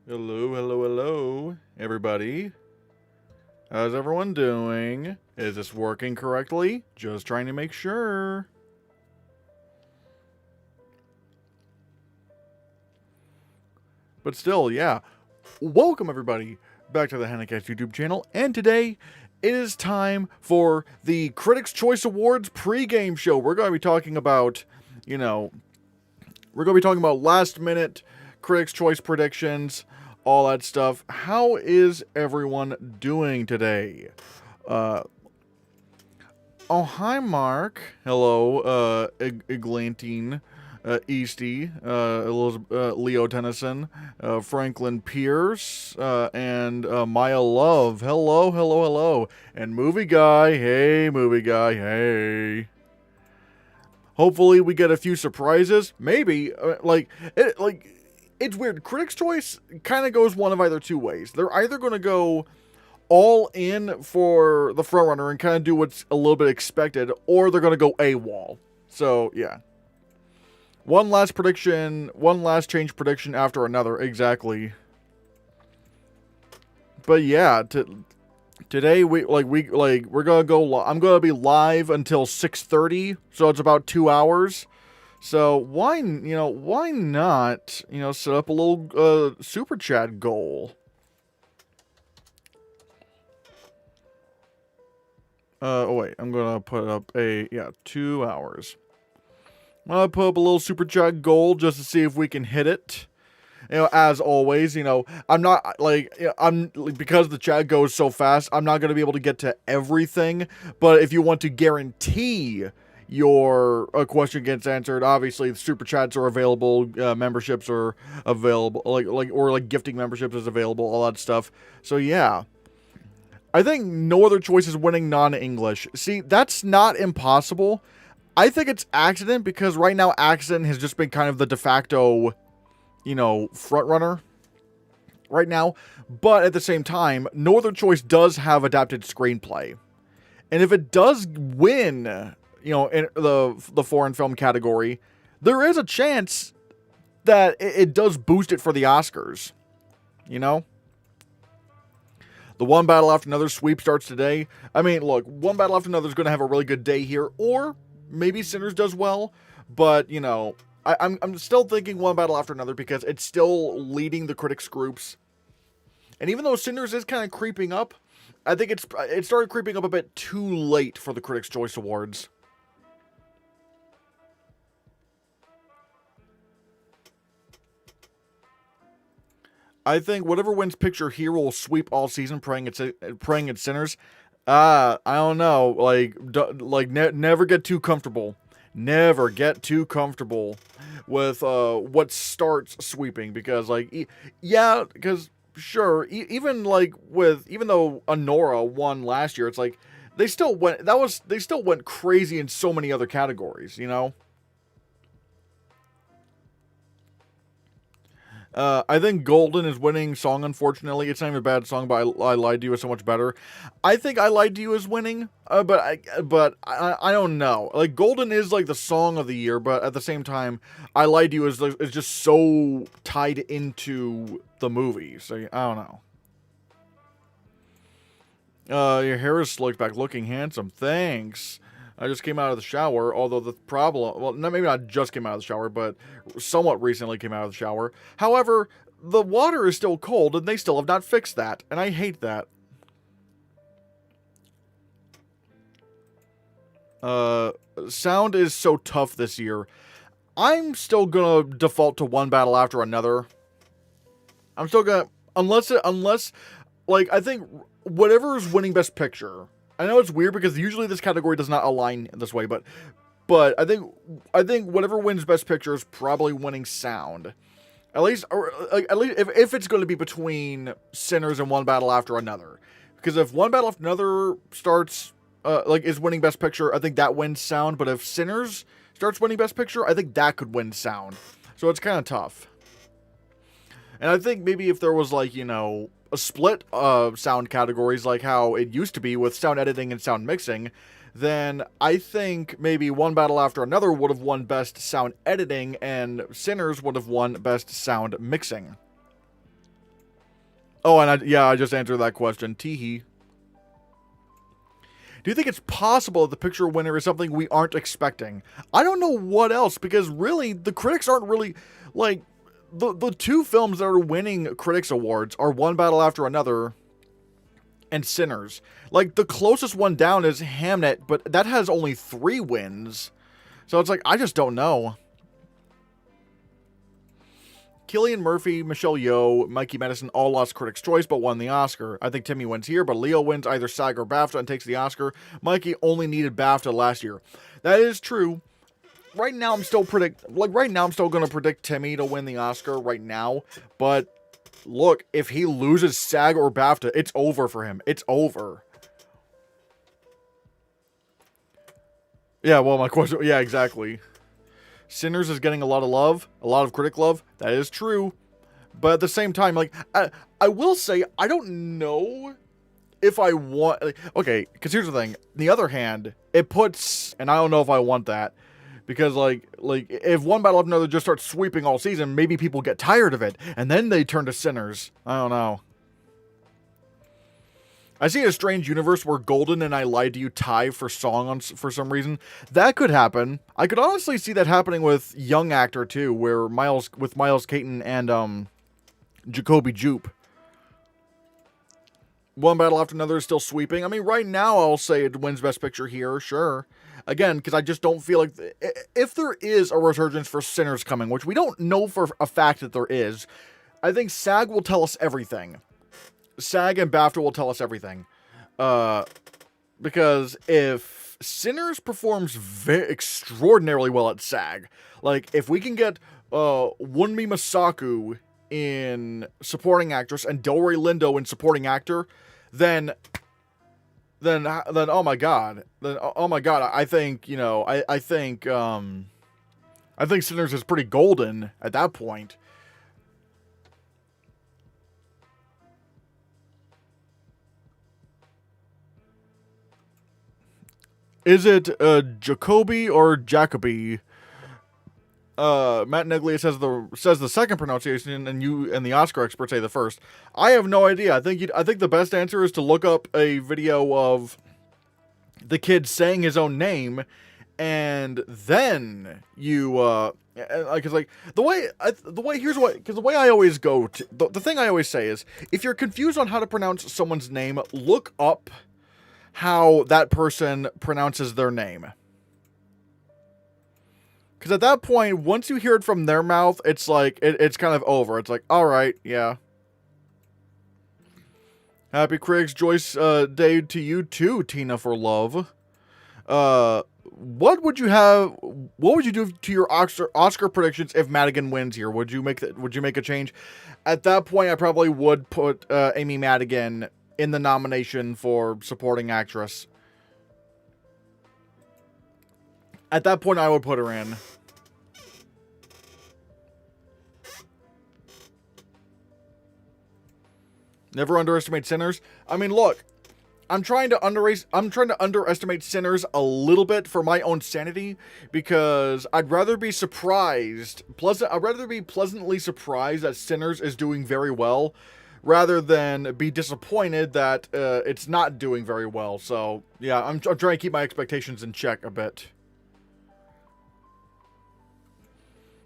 Hello, hello, hello, everybody. How's everyone doing? Is this working correctly? Just trying to make sure. But still, yeah. Welcome, everybody, back to the Hannahcast YouTube channel. And today, it is time for the Critics' Choice Awards pregame show. We're going to be talking about, last-minute Critics' Choice predictions, all that stuff. How is everyone doing today? Oh, hi, Mark. Hello, Eglantine, Easty, Leo Tennyson, Franklin Pierce, and Maya Love. Hello, hello, hello. And Movie Guy. Hey, Movie Guy. Hey. Hopefully we get a few surprises. Maybe. It's weird. Critics' Choice kind of goes one of either two ways. They're either going to go all in for the frontrunner and kind of do what's a little bit expected, or they're going to go AWOL. So, yeah. One last change prediction after another, exactly. But yeah, today we're going to go I'm going to be live until 6:30, so it's about 2 hours. So why not, set up a little super chat goal? Wait, I'm going to put up 2 hours. I'm going to put up a little super chat goal just to see if we can hit it. As always, I'm not, because the chat goes so fast, I'm not going to be able to get to everything. But if you want to guarantee your question gets answered, obviously the super chats are available, memberships are available, or gifting memberships is available, all that stuff. So yeah. I think no other choice is winning non-English. See, that's not impossible. I think it's accident because right now accident has just been kind of the de facto, front runner right now. But at the same time, no other choice does have adapted screenplay. And if it does win, in the foreign film category, there is a chance that it does boost it for the Oscars. The One Battle After Another sweep starts today. I mean, look, One Battle After Another is going to have a really good day here, or maybe Sinners does well, but, I'm still thinking One Battle After Another because it's still leading the critics groups. And even though Sinners is kind of creeping up, I think it started creeping up a bit too late for the Critics' Choice Awards. I think whatever wins picture here will sweep all season, praying it's Sinners. I don't know. Never get too comfortable. Never get too comfortable with what starts sweeping, because sure, even though Honora won last year, it's like they still went crazy in so many other categories, I think Golden is winning song, unfortunately. It's not even a bad song, but I Lied to You is so much better. I think I Lied to You is winning, but I don't know. Like, Golden is like the song of the year, but at the same time, I Lied to You is just so tied into the movie, so I don't know. Your hair is slicked back, looking handsome. Thanks. I just came out of the shower, although the problem... Well, maybe not just came out of the shower, but somewhat recently came out of the shower. However, the water is still cold, and they still have not fixed that, and I hate that. Sound is so tough this year. I'm still gonna default to One Battle After Another. I'm still gonna... Unless, I think whatever is winning Best Picture... I know it's weird because usually this category does not align this way, but I think whatever wins Best Picture is probably winning sound. At least if it's going to be between Sinners and One Battle After Another. Because if One Battle After Another starts is winning Best Picture, I think that wins sound, but if Sinners starts winning Best Picture, I think that could win sound. So it's kind of tough. And I think maybe if there was a split of sound categories like how it used to be with sound editing and sound mixing, then I think maybe One Battle After Another would have won Best Sound Editing and Sinners would have won Best Sound Mixing. Oh, and I just answered that question. Teehee. Do you think it's possible that the picture winner is something we aren't expecting? I don't know what else, because really, the critics aren't really, like, the two films that are winning critics awards are One Battle After Another and Sinners. Like, the closest one down is Hamnet, but that has only 3 wins. So it's like, I just don't know. Cillian Murphy, Michelle Yeoh, Mikey Madison all lost Critics' Choice but won the Oscar. I think Timmy wins here, but Leo wins either SAG or BAFTA and takes the Oscar. Mikey only needed BAFTA last year. That is true. Right now, I'm still going to predict Timmy to win the Oscar right now. But look, if he loses SAG or BAFTA, it's over for him. It's over. Yeah, well, my question... Yeah, exactly. Sinners is getting a lot of love, a lot of critic love. That is true. But at the same time, like, I will say, I don't know if I want... Like, okay, because here's the thing. On the other hand, it puts... And I don't know if I want that. Because, like if One Battle After Another just starts sweeping all season, maybe people get tired of it. And then they turn to Sinners. I don't know. I see a strange universe where Golden and I Lied to You tie for song for some reason. That could happen. I could honestly see that happening with Young Actor too, where Miles Caton and Jacoby Jupe. One Battle After Another is still sweeping. I mean, right now I'll say it wins Best Picture here, sure. Again, because I just don't feel like... If there is a resurgence for Sinners coming, which we don't know for a fact that there is, I think SAG will tell us everything. SAG and BAFTA will tell us everything. Because if Sinners performs extraordinarily well at SAG, like, if we can get Wunmi Masaku in supporting actress and Delroy Lindo in supporting actor, then oh my god, I think, you know, I think Sinners is pretty golden at that point. Is it Jacoby or Jacoby? Matt Neglia says the second pronunciation, and you and the Oscar experts say the first. I have no idea. I think the best answer is to look up a video of the kid saying his own name, and then you because like the way I always go to the thing I always say is, if you're confused on how to pronounce someone's name, look up how that person pronounces their name. Because at that point, once you hear it from their mouth, it's like, it's kind of over. It's like, alright, yeah. Happy Critics' Choice Day to you too, Tina for Love. What would you do to your Oscar predictions if Madigan wins here? Would you make a change? At that point, I probably would put Amy Madigan in the nomination for supporting actress. At that point, I would put her in. Never underestimate Sinners. I mean, look, I'm trying to underestimate Sinners a little bit for my own sanity, because I'd rather be pleasantly surprised that Sinners is doing very well, rather than be disappointed that it's not doing very well. So yeah, I'm trying to keep my expectations in check a bit.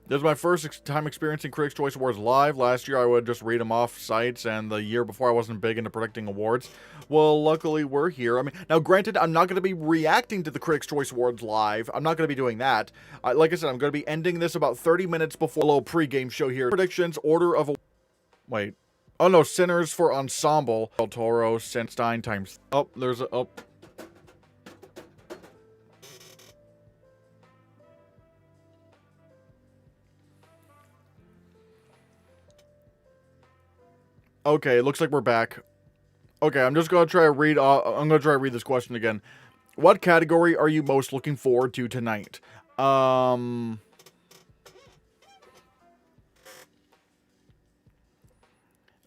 This is my first time experiencing Critics' Choice Awards live. Last year, I would just read them off sites, and the year before, I wasn't big into predicting awards. Well, luckily, we're here. I mean, now, granted, I'm not going to be reacting to the Critics' Choice Awards live. I'm not going to be doing that. Like I said, I'm going to be ending this about 30 minutes before a little pregame show here. Predictions, order of... Wait. Oh, no, Sinners for Ensemble. El Toro, Senstein times... Oh, there's a... Oh. Okay, it looks like we're back. Okay, I'm just gonna try to read. I'm gonna try to read this question again. What category are you most looking forward to tonight?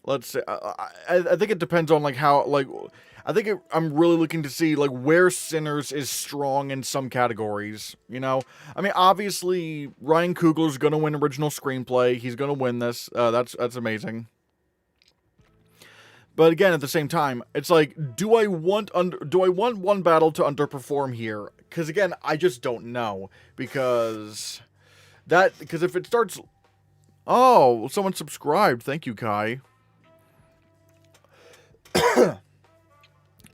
Let's see. I think it depends on like how like. I'm really looking to see like where Sinners is strong in some categories. You know, I mean, obviously Ryan Coogler's gonna win original screenplay. He's gonna win this. That's amazing. But again, at the same time, it's like, do I want One Battle to underperform here? Because again, I just don't know. Because if it starts, oh, someone subscribed. Thank you, Kai.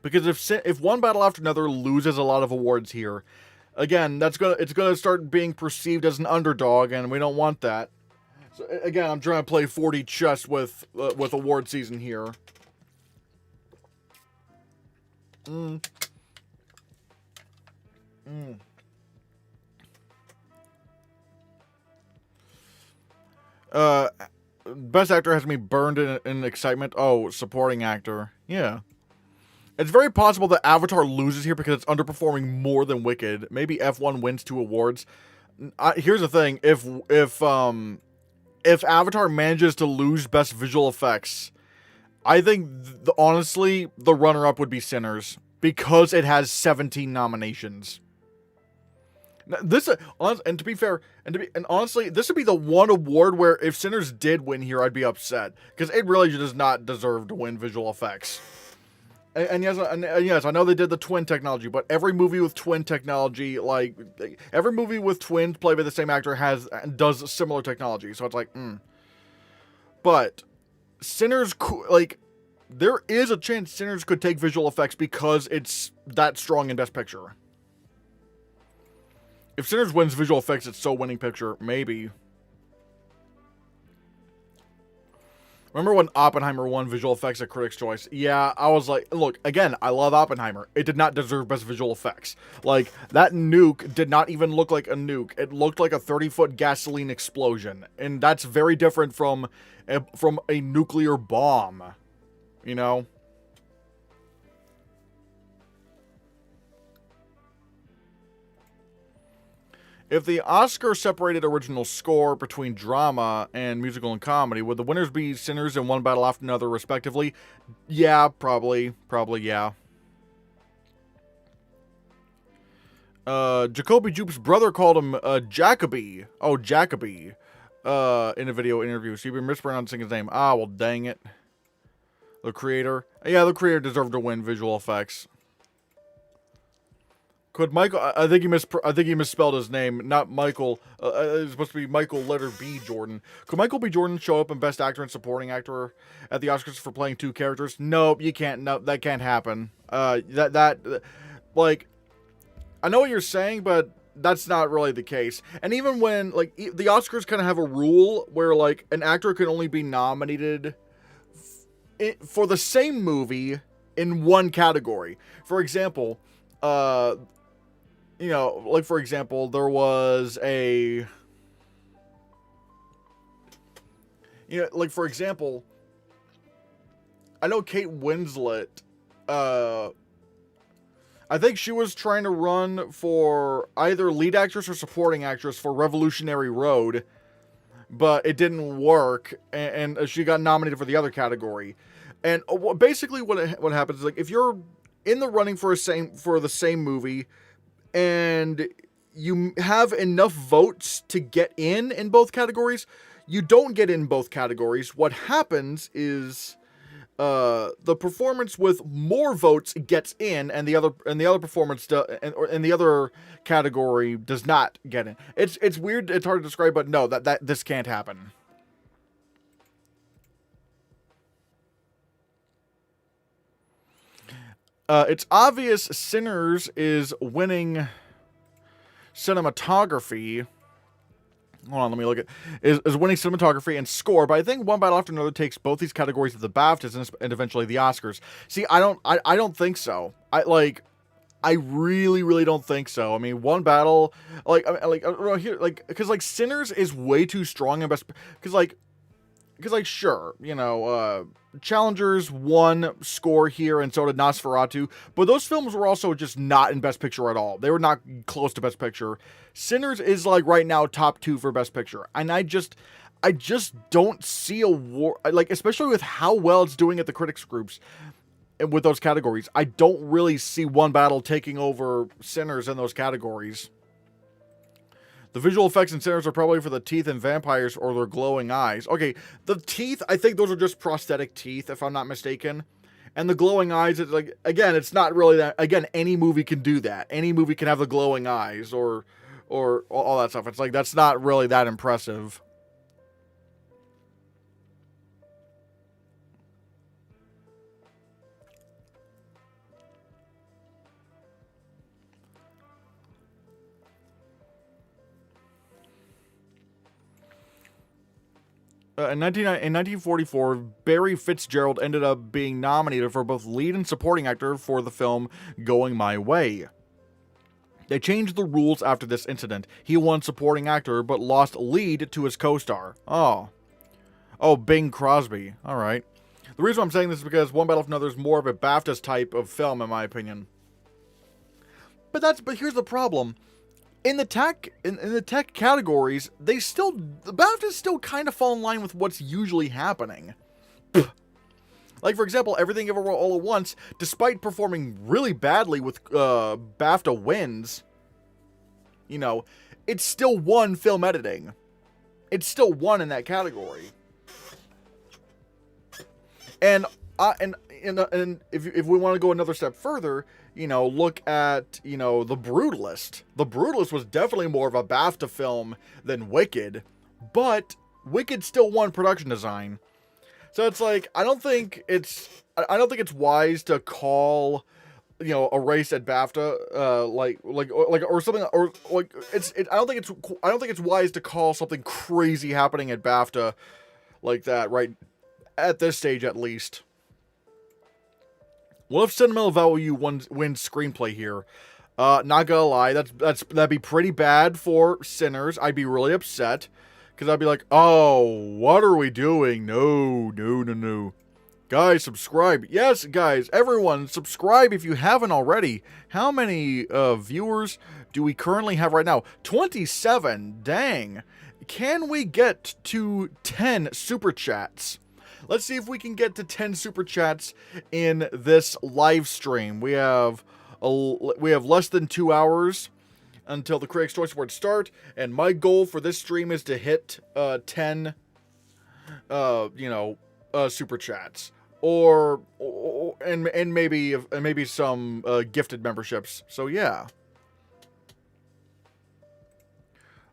Because if One Battle After Another loses a lot of awards here, again, it's gonna start being perceived as an underdog, and we don't want that. So again, I'm trying to play 40 chess with award season here. Best actor has me burned in excitement. Oh, supporting actor. Yeah. It's very possible that Avatar loses here because it's underperforming more than Wicked. Maybe F1 wins 2 awards. Here's the thing: if Avatar manages to lose Best Visual Effects, I think honestly the runner-up would be Sinners because it has 17 nominations. And to be fair, and honestly, this would be the one award where if Sinners did win here, I'd be upset because it really does not deserve to win visual effects. And yes, I know they did the twin technology, but every movie with twin technology, like every movie with twins played by the same actor does similar technology. So it's like, But Sinners, like, there is a chance Sinners could take visual effects because it's that strong in Best Picture. If Sinners wins visual effects, it's so winning picture, maybe. Remember when Oppenheimer won visual effects at Critics' Choice? Yeah, I was like, look, again, I love Oppenheimer. It did not deserve best visual effects. Like, that nuke did not even look like a nuke. It looked like a 30-foot gasoline explosion. And that's very different from a nuclear bomb. You know? If the Oscar separated original score between drama and musical and comedy, would the winners be Sinners and One Battle After Another, respectively? Yeah, probably. Probably, yeah. Jacoby Jupe's brother called him Jacoby. Oh, Jacoby. In a video interview. So you've been mispronouncing his name. Ah, well, dang it. The creator. Yeah, the creator deserved to win visual effects. Could Michael? I think he misspelled his name. Not Michael. It's supposed to be Michael letter B Jordan. Could Michael B. Jordan show up in Best Actor and Supporting Actor at the Oscars for playing 2 characters? Nope, you can't. No, that can't happen. Like, I know what you're saying, but that's not really the case. And even when, like, the Oscars kind of have a rule where, like, an actor can only be nominated for the same movie in one category. For example, you know, like, for example, there was a... You know, like, for example, I know Kate Winslet, I think she was trying to run for either lead actress or supporting actress for Revolutionary Road, but it didn't work, and she got nominated for the other category. And basically what happens is, like, if you're in the running for the same movie, and you have enough votes to get in both categories, you don't get in both categories. What happens is the performance with more votes gets in, and the other performance and the other category does not get in. It's weird. It's hard to describe, but no, that this can't happen. It's obvious Sinners is winning cinematography. Hold on, let me look at... Is winning cinematography and score, but I think One Battle After Another takes both these categories at the BAFTAs and eventually the Oscars. See, I don't think so. I really, really don't think so. I mean, One Battle... Because Sinners is way too strong in best... Because, sure, you know, Challengers won score here, and so did Nosferatu, but those films were also just not in Best Picture at all. They were not close to Best Picture. Sinners is, like, right now top 2 for Best Picture, and I just don't see a war, like, especially with how well it's doing at the critics groups and with those categories. I don't really see One Battle taking over Sinners in those categories. The visual effects in Sinners are probably for the teeth in vampires or their glowing eyes. Okay, the teeth, I think those are just prosthetic teeth, if I'm not mistaken. And the glowing eyes, it's like, again, it's not really that. Again, any movie can do that. Any movie can have the glowing eyes or all that stuff. It's like, that's not really that impressive. In 1944, Barry Fitzgerald ended up being nominated for both lead and supporting actor for the film Going My Way. They changed the rules after this incident. He won supporting actor, but lost lead to his co-star. Oh, Bing Crosby. All right. The reason I'm saying this is because One Battle for Another is more of a BAFTAs type of film, in my opinion. But here's the problem. In the tech categories, the BAFTAs still kind of fall in line with what's usually happening. Like, for example, Everything Everywhere All at Once, despite performing really badly with BAFTA wins, you know, it still won film editing. It still won in that category. And if we want to go another step further, you know, look at, you know, The Brutalist. The Brutalist was definitely more of a BAFTA film than Wicked, but Wicked still won production design. So it's like, I don't think it's wise to call, you know, a race at BAFTA or something, or like I don't think it's wise to call something crazy happening at BAFTA like that right at this stage, at least. What if Sentimental Value wins screenplay here? Not gonna lie, that'd be pretty bad for Sinners. I'd be really upset, because I'd be like, oh, what are we doing? No. Guys, subscribe. Yes, guys, everyone, subscribe if you haven't already. How many viewers do we currently have right now? 27. Dang. Can we get to 10 super chats? Let's see if we can get to 10 super chats in this live stream. We have less than 2 hours until the Critics' Choice Awards start, and my goal for this stream is to hit 10 super chats, and maybe some gifted memberships. So yeah.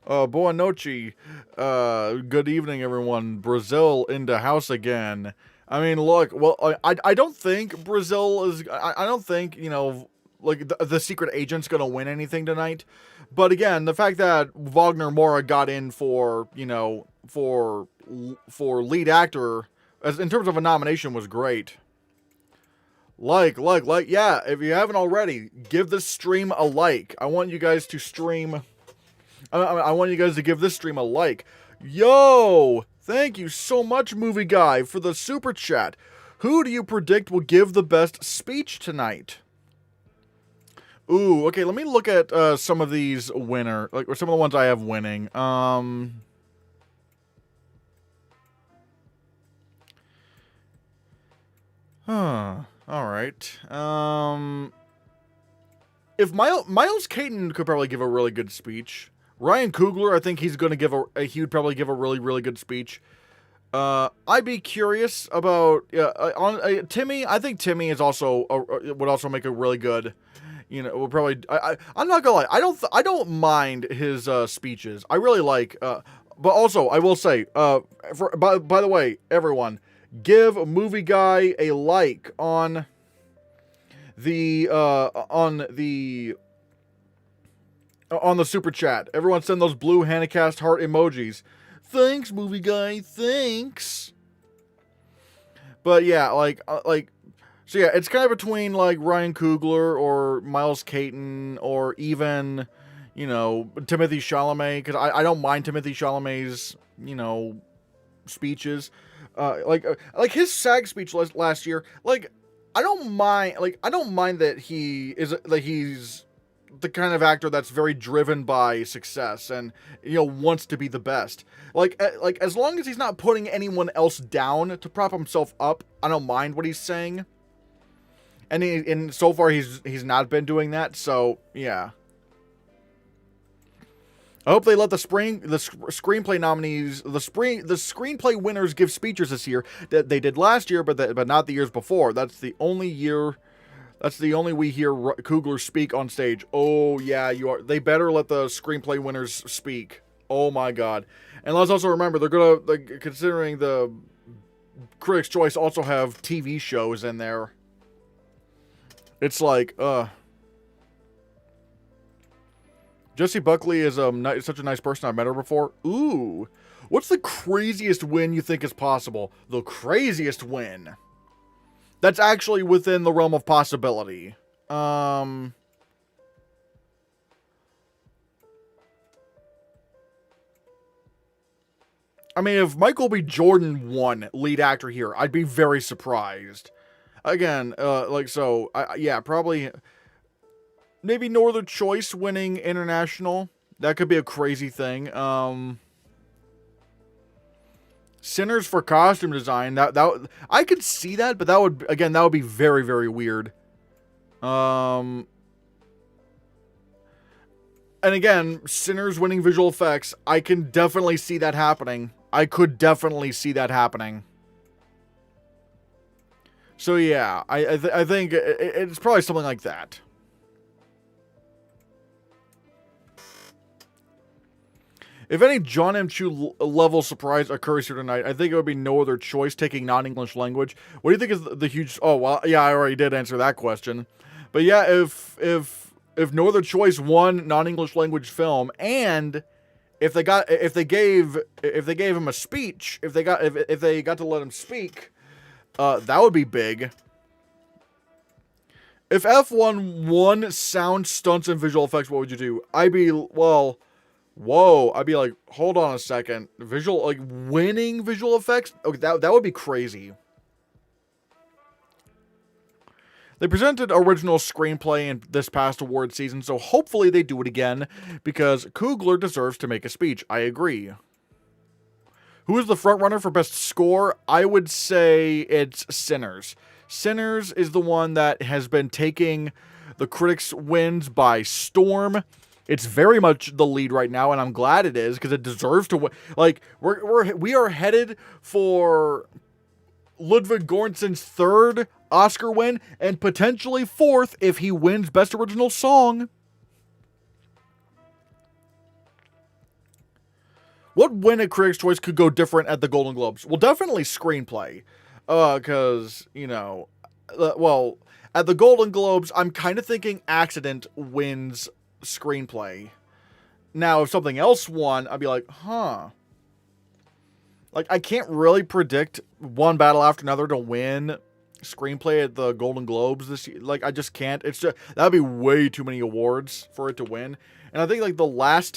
Boa noite. Good evening, everyone. Brazil in the house again. I mean, look, well, I don't think Brazil is, I don't think, you know, like, the secret agent's gonna win anything tonight. But again, the fact that Wagner Moura got in for, you know, for lead actor, as in terms of a nomination, was great. Like, yeah, if you haven't already, give this stream a like. I want you guys to stream... I want you guys to give this stream a like. Yo! Thank you so much, Movie Guy, for the super chat. Who do you predict will give the best speech tonight? Ooh, okay, let me look at some of these or some of the ones I have winning. Alright. If Miles Caton could probably give a really good speech. Ryan Coogler, I think he would probably give a really, really good speech. I'd be curious about Timmy. I think Timmy is would also make a really good. You know, will probably. I'm not gonna lie. I don't mind his speeches. I really like. But also, I will say. By the way, everyone, give Movie Guy a like on the super chat. Everyone send those blue Hannahcast heart emojis. Thanks, Movie Guy. Thanks. But yeah, so yeah, it's kind of between like Ryan Coogler or Miles Caton or even, you know, Timothée Chalamet, because I don't mind Timothée Chalamet's, you know, speeches. Like his SAG speech last year. Like, I don't mind that he's the kind of actor that's very driven by success and, you know, wants to be the best. Like as long as he's not putting anyone else down to prop himself up, I don't mind what he's saying. And so far he's not been doing that. So yeah. I hope they let the screenplay nominees, the screenplay winners give speeches this year that they did last year, but not the years before. That's the only year. That's the only we hear Coogler speak on stage. Oh yeah, you are. They better let the screenplay winners speak. Oh my god. And let's also remember they're gonna, like, considering the Critics' Choice also have TV shows in there. It's like, Jessie Buckley is such a nice person. I've met her before. Ooh. What's the craziest win you think is possible? The craziest win. That's actually within the realm of possibility. I mean, if Michael B. Jordan won lead actor here, I'd be very surprised. Again, yeah, probably... Maybe No Other Choice winning international. That could be a crazy thing. Sinners for costume design. That I could see that, but that would be very, very weird. And again, Sinners winning visual effects. I can definitely see that happening. I could definitely see that happening. So yeah, I think it's probably something like that. If any John M. Chu level surprise occurs here tonight, I think it would be No Other Choice taking non-English language. What do you think is the huge... Oh, well, yeah, I already did answer that question. But yeah, if No Other Choice won non-English language film, and if they gave him a speech, if they got to let him speak, that would be big. If F1 won sound, stunts, and visual effects, what would you do? I'd be, well... Whoa, I'd be like, hold on a second. Winning visual effects? Okay, that would be crazy. They presented original screenplay in this past award season, so hopefully they do it again, because Coogler deserves to make a speech. I agree. Who is the frontrunner for best score? I would say it's Sinners. Sinners is the one that has been taking the critics' wins by storm. It's very much the lead right now, and I'm glad it is, because it deserves to win. Like, we are headed for Ludwig Göransson's third Oscar win, and potentially fourth if he wins Best Original Song. What win at Critics' Choice could go different at the Golden Globes? Well, definitely screenplay. Because, you know, well, at the Golden Globes, I'm kind of thinking Accident wins screenplay. Now, if something else won, I'd be like, huh. Like, I can't really predict one battle after another to win screenplay at the Golden Globes this year. Like, I just can't. It's just, that'd be way too many awards for it to win. And I think, like, the last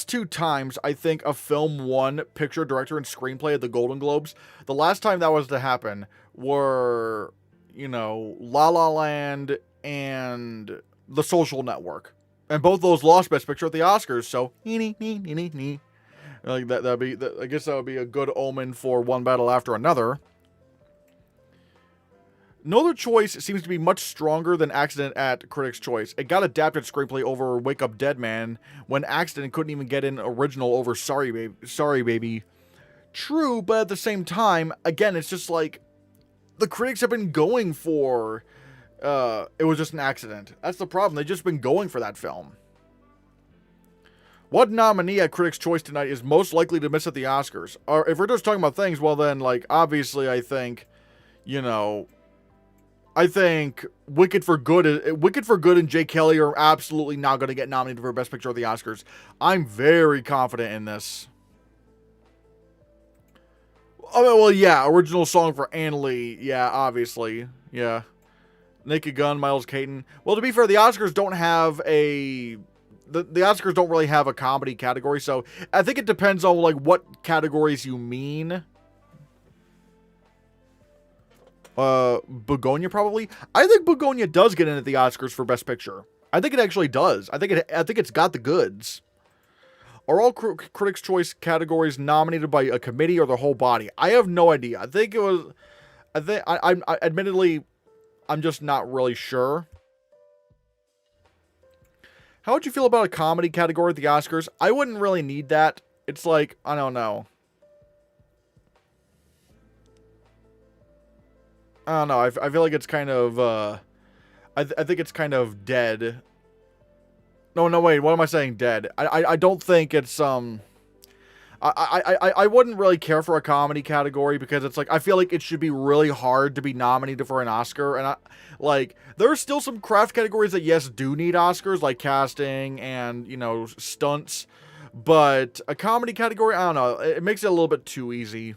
two times I think a film won picture, director, and screenplay at the Golden Globes, the last time that was to happen were, you know, La La Land and The Social Network. And both those lost Best Picture at the Oscars, so like I guess that would be a good omen for one battle after another. No Other Choice seems to be much stronger than Accident at Critics' Choice. It got adapted screenplay over Wake Up Dead Man when Accident couldn't even get in original over Sorry Baby. True, but at the same time, again, it's just like the critics have been going for it was just an accident. That's the problem. They've just been going for that film. What nominee at Critics' Choice tonight is most likely to miss at the Oscars? Or if we're just talking about things, well then, like, obviously I think, you know, I think Wicked for Good and Jake Kelly are absolutely not going to get nominated for Best Picture at the Oscars. I'm very confident in this. Oh, well, yeah, original song for Ann Lee. Yeah, obviously. Yeah. Naked Gun, Miles Caton. Well, to be fair, the Oscars don't have a... The Oscars don't really have a comedy category, so I think it depends on, like, what categories you mean. Begonia, probably? I think Begonia does get in at the Oscars for Best Picture. I think it actually does. I think it's got the goods. Are all Critics' Choice categories nominated by a committee or the whole body? I have no idea. I think it was... admittedly... I'm just not really sure. How would you feel about a comedy category at the Oscars? I wouldn't really need that. It's like, I don't know. I don't know. I feel like it's kind of, I think it's kind of dead. No, wait. What am I saying? Dead. I don't think it's, I wouldn't really care for a comedy category because it's like, I feel like it should be really hard to be nominated for an Oscar. And there are still some craft categories that, yes, do need Oscars, like casting and, stunts. But a comedy category, I don't know. It makes it a little bit too easy.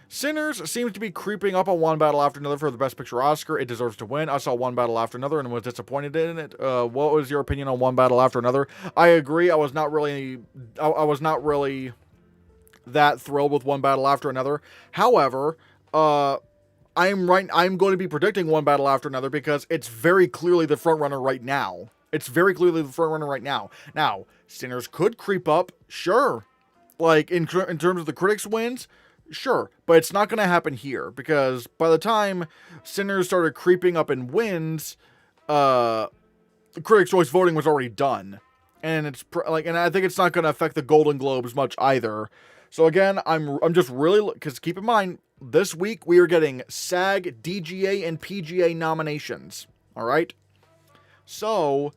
Sinners seems to be creeping up on One Battle After Another for the Best Picture Oscar. It deserves to win. I saw One Battle After Another and was disappointed in it. What was your opinion on One Battle After Another? I agree. I was not really that thrilled with One Battle After Another. However, I'm going to be predicting One Battle After Another because it's very clearly the front runner right now. Now, Sinners could creep up, sure. Like in terms of the critics' wins, sure, but it's not going to happen here because by the time Sinners started creeping up in wins, the critics' choice voting was already done, and and I think it's not going to affect the Golden Globes much either. So again, I'm just really, because keep in mind, this week we are getting SAG, DGA, and PGA nominations. All right, so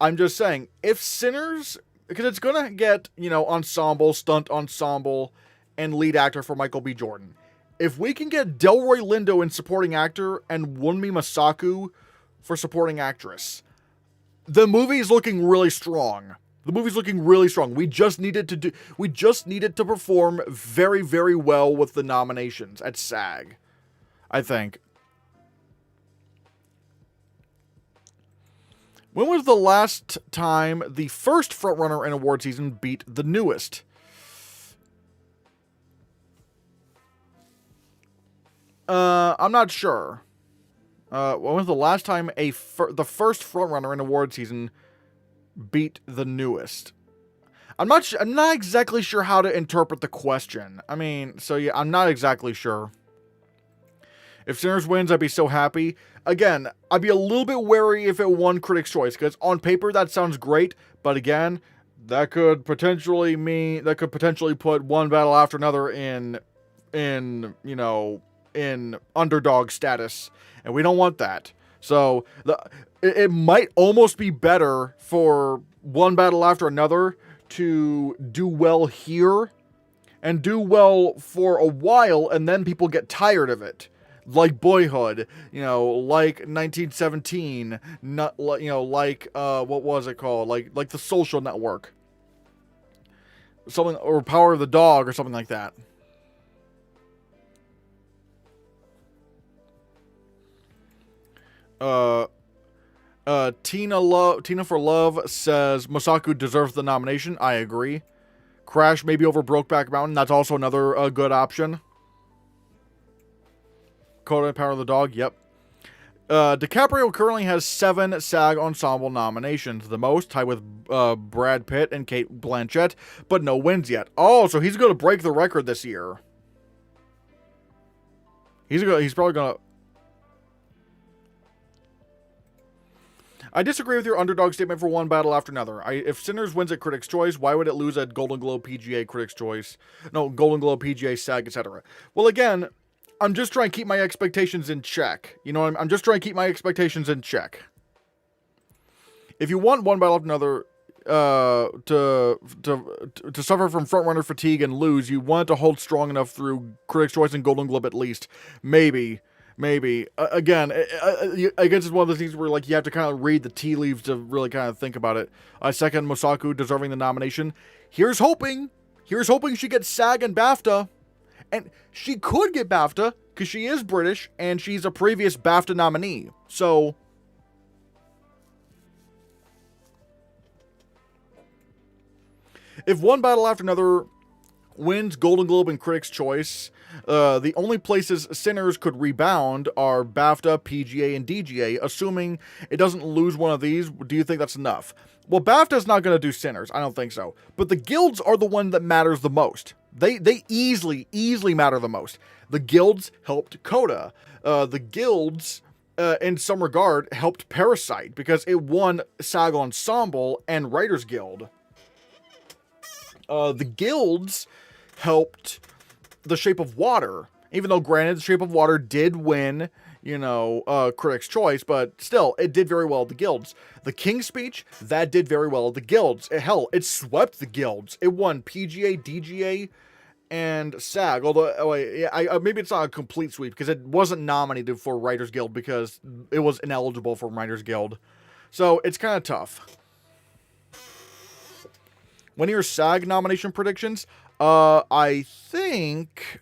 I'm just saying if Sinners, because it's going to get ensemble, stunt ensemble, and lead actor for Michael B. Jordan. If we can get Delroy Lindo in supporting actor and Wunmi Masaku for supporting actress, the movie is looking really strong. We just needed to perform very, very well with the nominations at SAG, I think. When was the last time the first frontrunner in award season beat the newest? I'm not sure. When was the last time the first frontrunner in award season beat the newest? I'm not exactly sure how to interpret the question. I mean, so yeah, I'm not exactly sure. If Sinners wins, I'd be so happy. Again, I'd be a little bit wary if it won Critics' Choice, because on paper that sounds great, but again, that could potentially put One Battle After Another in underdog status, and we don't want that. So it might almost be better for One Battle After Another to do well here and do well for a while, and then people get tired of it. Like Boyhood, like 1917, what was it called? Like The Social Network. Something, or Power of the Dog, or something like that. Tina for Love says Masaku deserves the nomination. I agree. Crash maybe over Brokeback Mountain. That's also another good option. Coda and Power of the Dog. Yep. DiCaprio currently has 7 SAG Ensemble nominations, the most, tied with Brad Pitt and Cate Blanchett, but no wins yet. Oh, so he's going to break the record this year. He's probably going to... I disagree with your underdog statement for One Battle After Another. If Sinners wins at Critics' Choice, why would it lose at Golden Globe, PGA, Critics' Choice? No, Golden Globe, PGA, SAG, etc. Well, again, I'm just trying to keep my expectations in check. I'm just trying to keep my expectations in check. If you want One Battle After Another to suffer from frontrunner fatigue and lose, you want it to hold strong enough through Critics' Choice and Golden Globe at least. Maybe. Again, I guess it's one of those things where you have to kind of read the tea leaves to really kind of think about it. I second Masaku deserving the nomination. Here's hoping she gets SAG and BAFTA. And she could get BAFTA because she is British and she's a previous BAFTA nominee. So, if One Battle After Another wins Golden Globe and Critics' Choice, the only places Sinners could rebound are BAFTA, PGA, and DGA, assuming it doesn't lose one of these. Do you think that's enough? Well, BAFTA's not going to do Sinners. I don't think so. But the guilds are the one that matters the most. They easily matter the most. The guilds helped Coda. The guilds in some regard, helped Parasite because it won SAG Ensemble and Writers Guild. The guilds helped The Shape of Water, even though granted The Shape of Water did win, Critics' Choice, but still, it did very well at the guilds. The King's Speech, that did very well at the guilds. Hell, it swept the guilds. It won PGA, DGA, and SAG, although maybe it's not a complete sweep because it wasn't nominated for Writers Guild because it was ineligible for Writers Guild. So it's kind of tough. When are your SAG nomination predictions? I think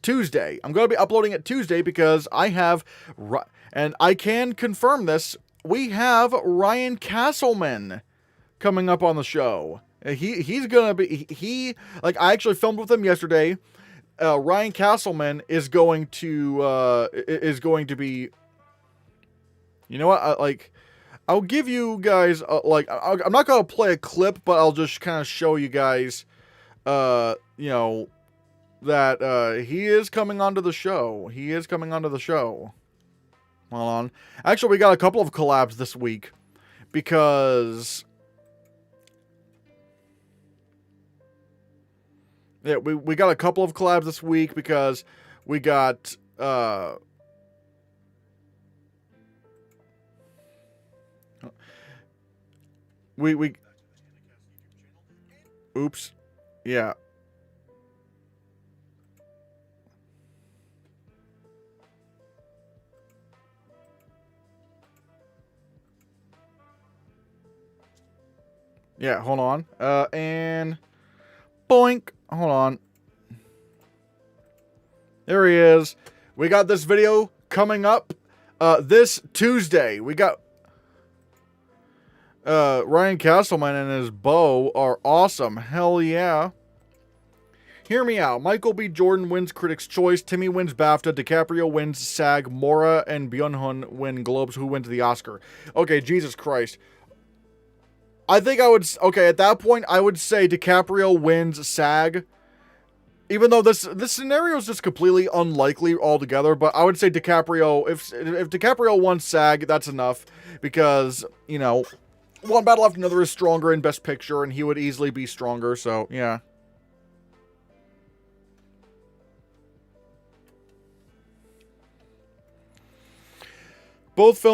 Tuesday. I'm going to be uploading it Tuesday because I have, and I can confirm this, we have Ryan Castleman coming up on the show. He's gonna be I actually filmed with him yesterday. Ryan Castleman is going to be. You know what? I'll give you guys I'm not gonna play a clip, but I'll just kind of show you guys, that he is coming onto the show. He is coming onto the show. Hold on. Actually, we got a couple of collabs this week because. Yeah, we got a couple of collabs this week because we got we oops. Yeah. Yeah, hold on. And boink. Hold on. There he is. We got this video coming up this Tuesday. We got Ryan Castleman and his bow are awesome. Hell yeah. Hear me out. Michael B. Jordan wins Critics' Choice. Timmy wins BAFTA. DiCaprio wins SAG. Mora and Byung-hun win Globes. Who wins the Oscar? Okay, Jesus Christ. I think I would... Okay, at that point, I would say DiCaprio wins SAG. Even though this scenario is just completely unlikely altogether, but I would say DiCaprio... If DiCaprio won SAG, that's enough. Because, One Battle After Another is stronger in Best Picture, and he would easily be stronger, so, yeah. Both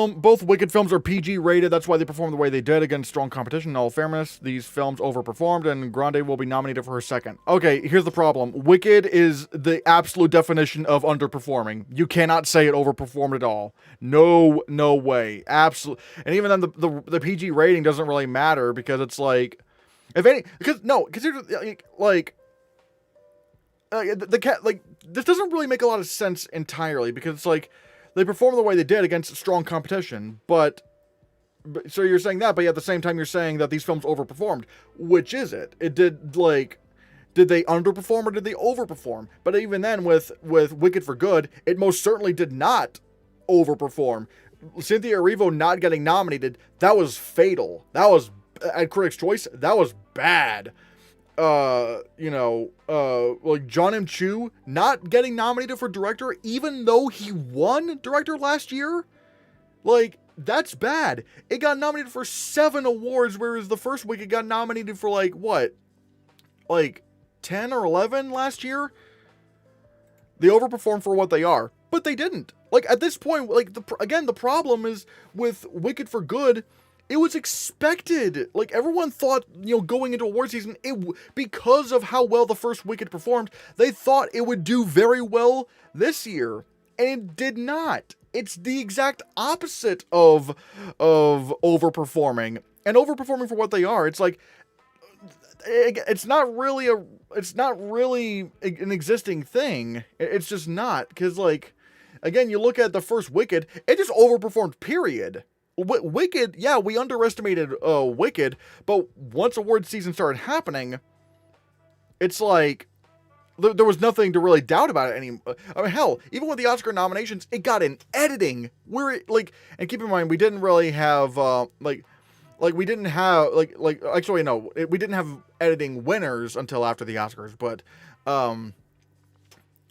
Wicked films are PG rated. That's why they performed the way they did against strong competition. In all fairness, these films overperformed, and Grande will be nominated for her second. Okay, here's the problem. Wicked is the absolute definition of underperforming. You cannot say it overperformed at all. No way. Absolutely. And even then, the PG rating doesn't really matter because it's like, if any, because this doesn't really make a lot of sense entirely because it's like. They performed the way they did against strong competition, but so you're saying that, but at the same time you're saying that these films overperformed. Which is it? Did they underperform or did they overperform? But even then, with Wicked for Good, it most certainly did not overperform. Cynthia Erivo not getting nominated, that was fatal. That was, at Critics' Choice, that was bad. John M. Chu not getting nominated for director, even though he won director last year, that's bad. It got nominated for 7 awards, whereas the first week it got nominated for 10 or 11 last year. They overperformed for what they are, but they didn't. At this point, the problem is with Wicked for Good. It was expected. Everyone thought, going into award season, because of how well the first Wicked performed, they thought it would do very well this year. And it did not. It's the exact opposite of overperforming. And overperforming for what they are. It's it's not really an existing thing. It's just not. Because, again, you look at the first Wicked, it just overperformed, period. Wicked, yeah, we underestimated Wicked, but once award season started happening, it's there was nothing to really doubt about it anymore. Hell, even with the Oscar nominations, it got in editing, where it, and keep in mind, we didn't really have, we didn't have, actually, no, we didn't have editing winners until after the Oscars,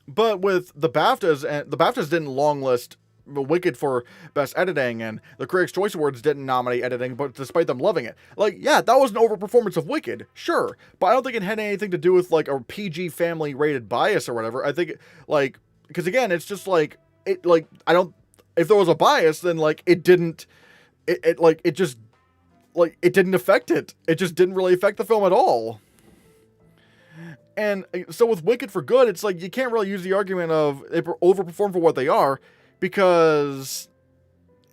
but with the BAFTAs, and the BAFTAs didn't long list Wicked for Best Editing, and the Critics' Choice Awards didn't nominate editing, but despite them loving it. Like, yeah, that was an overperformance of Wicked, sure, but I don't think it had anything to do with, like, a PG family rated bias or whatever. I think, like, because again, it's just like, I don't, if there was a bias, then, like, it didn't affect it. It just didn't really affect the film at all. And so with Wicked for Good, it's like, you can't really use the argument of they overperform for what they are, because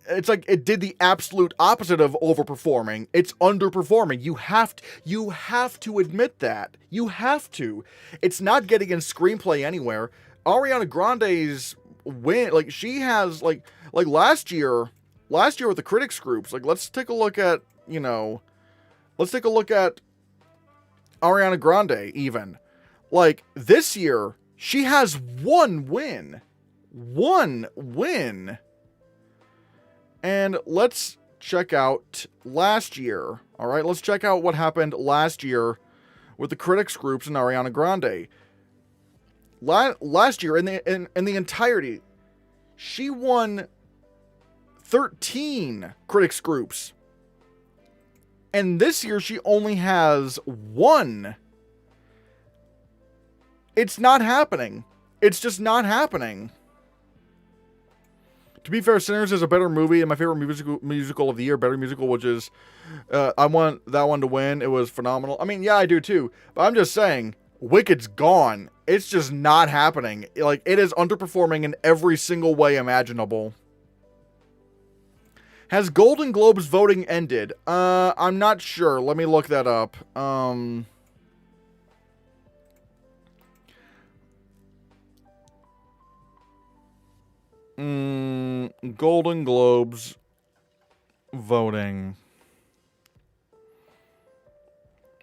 it's like it did the absolute opposite of overperforming. It's underperforming. You have to admit that. You have to. It's not getting in screenplay anywhere. Ariana Grande's win, like, she has, like last year with the critics groups, like, let's take a look at Ariana Grande even. Like, this year, she has one win. And let's check out last year. All right, let's check out what happened last year with the critics groups and Ariana Grande. Last year, in the entirety, she won 13 critics groups. And this year, she only has one. It's not happening. It's just not happening. To be fair, Sinners is a better movie and my favorite musical of the year, better musical, which is, I want that one to win. It was phenomenal. I mean, yeah, I do too. But I'm just saying, Wicked's gone. It's just not happening. Like, it is underperforming in every single way imaginable. Has Golden Globes voting ended? I'm not sure. Let me look that up. Golden Globes voting.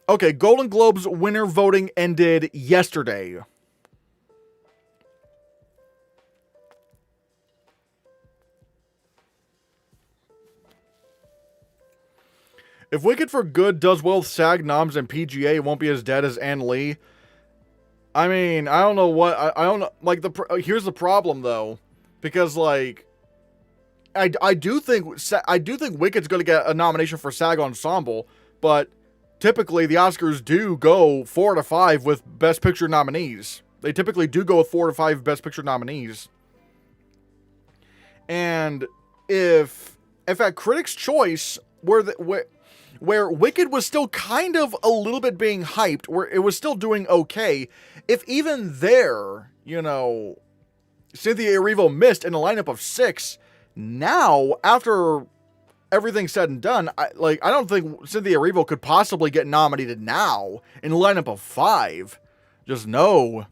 Okay, Golden Globes winner voting ended yesterday. If Wicked for Good does well with SAG noms and PGA, it won't be as dead as Ann Lee. I mean, I don't know what I don't know. Like, here's the problem though, because like, I do think Wicked's going to get a nomination for SAG Ensemble, but typically the Oscars do go 4 to 5 with Best Picture nominees. They typically do go with 4 to 5 Best Picture nominees. And if at Critics' Choice, where Wicked was still kind of a little bit being hyped, where it was still doing okay, if even there, Cynthia Erivo missed in a lineup of 6, now, after everything's said and done, I don't think Cynthia Erivo could possibly get nominated now in a lineup of 5. Just no.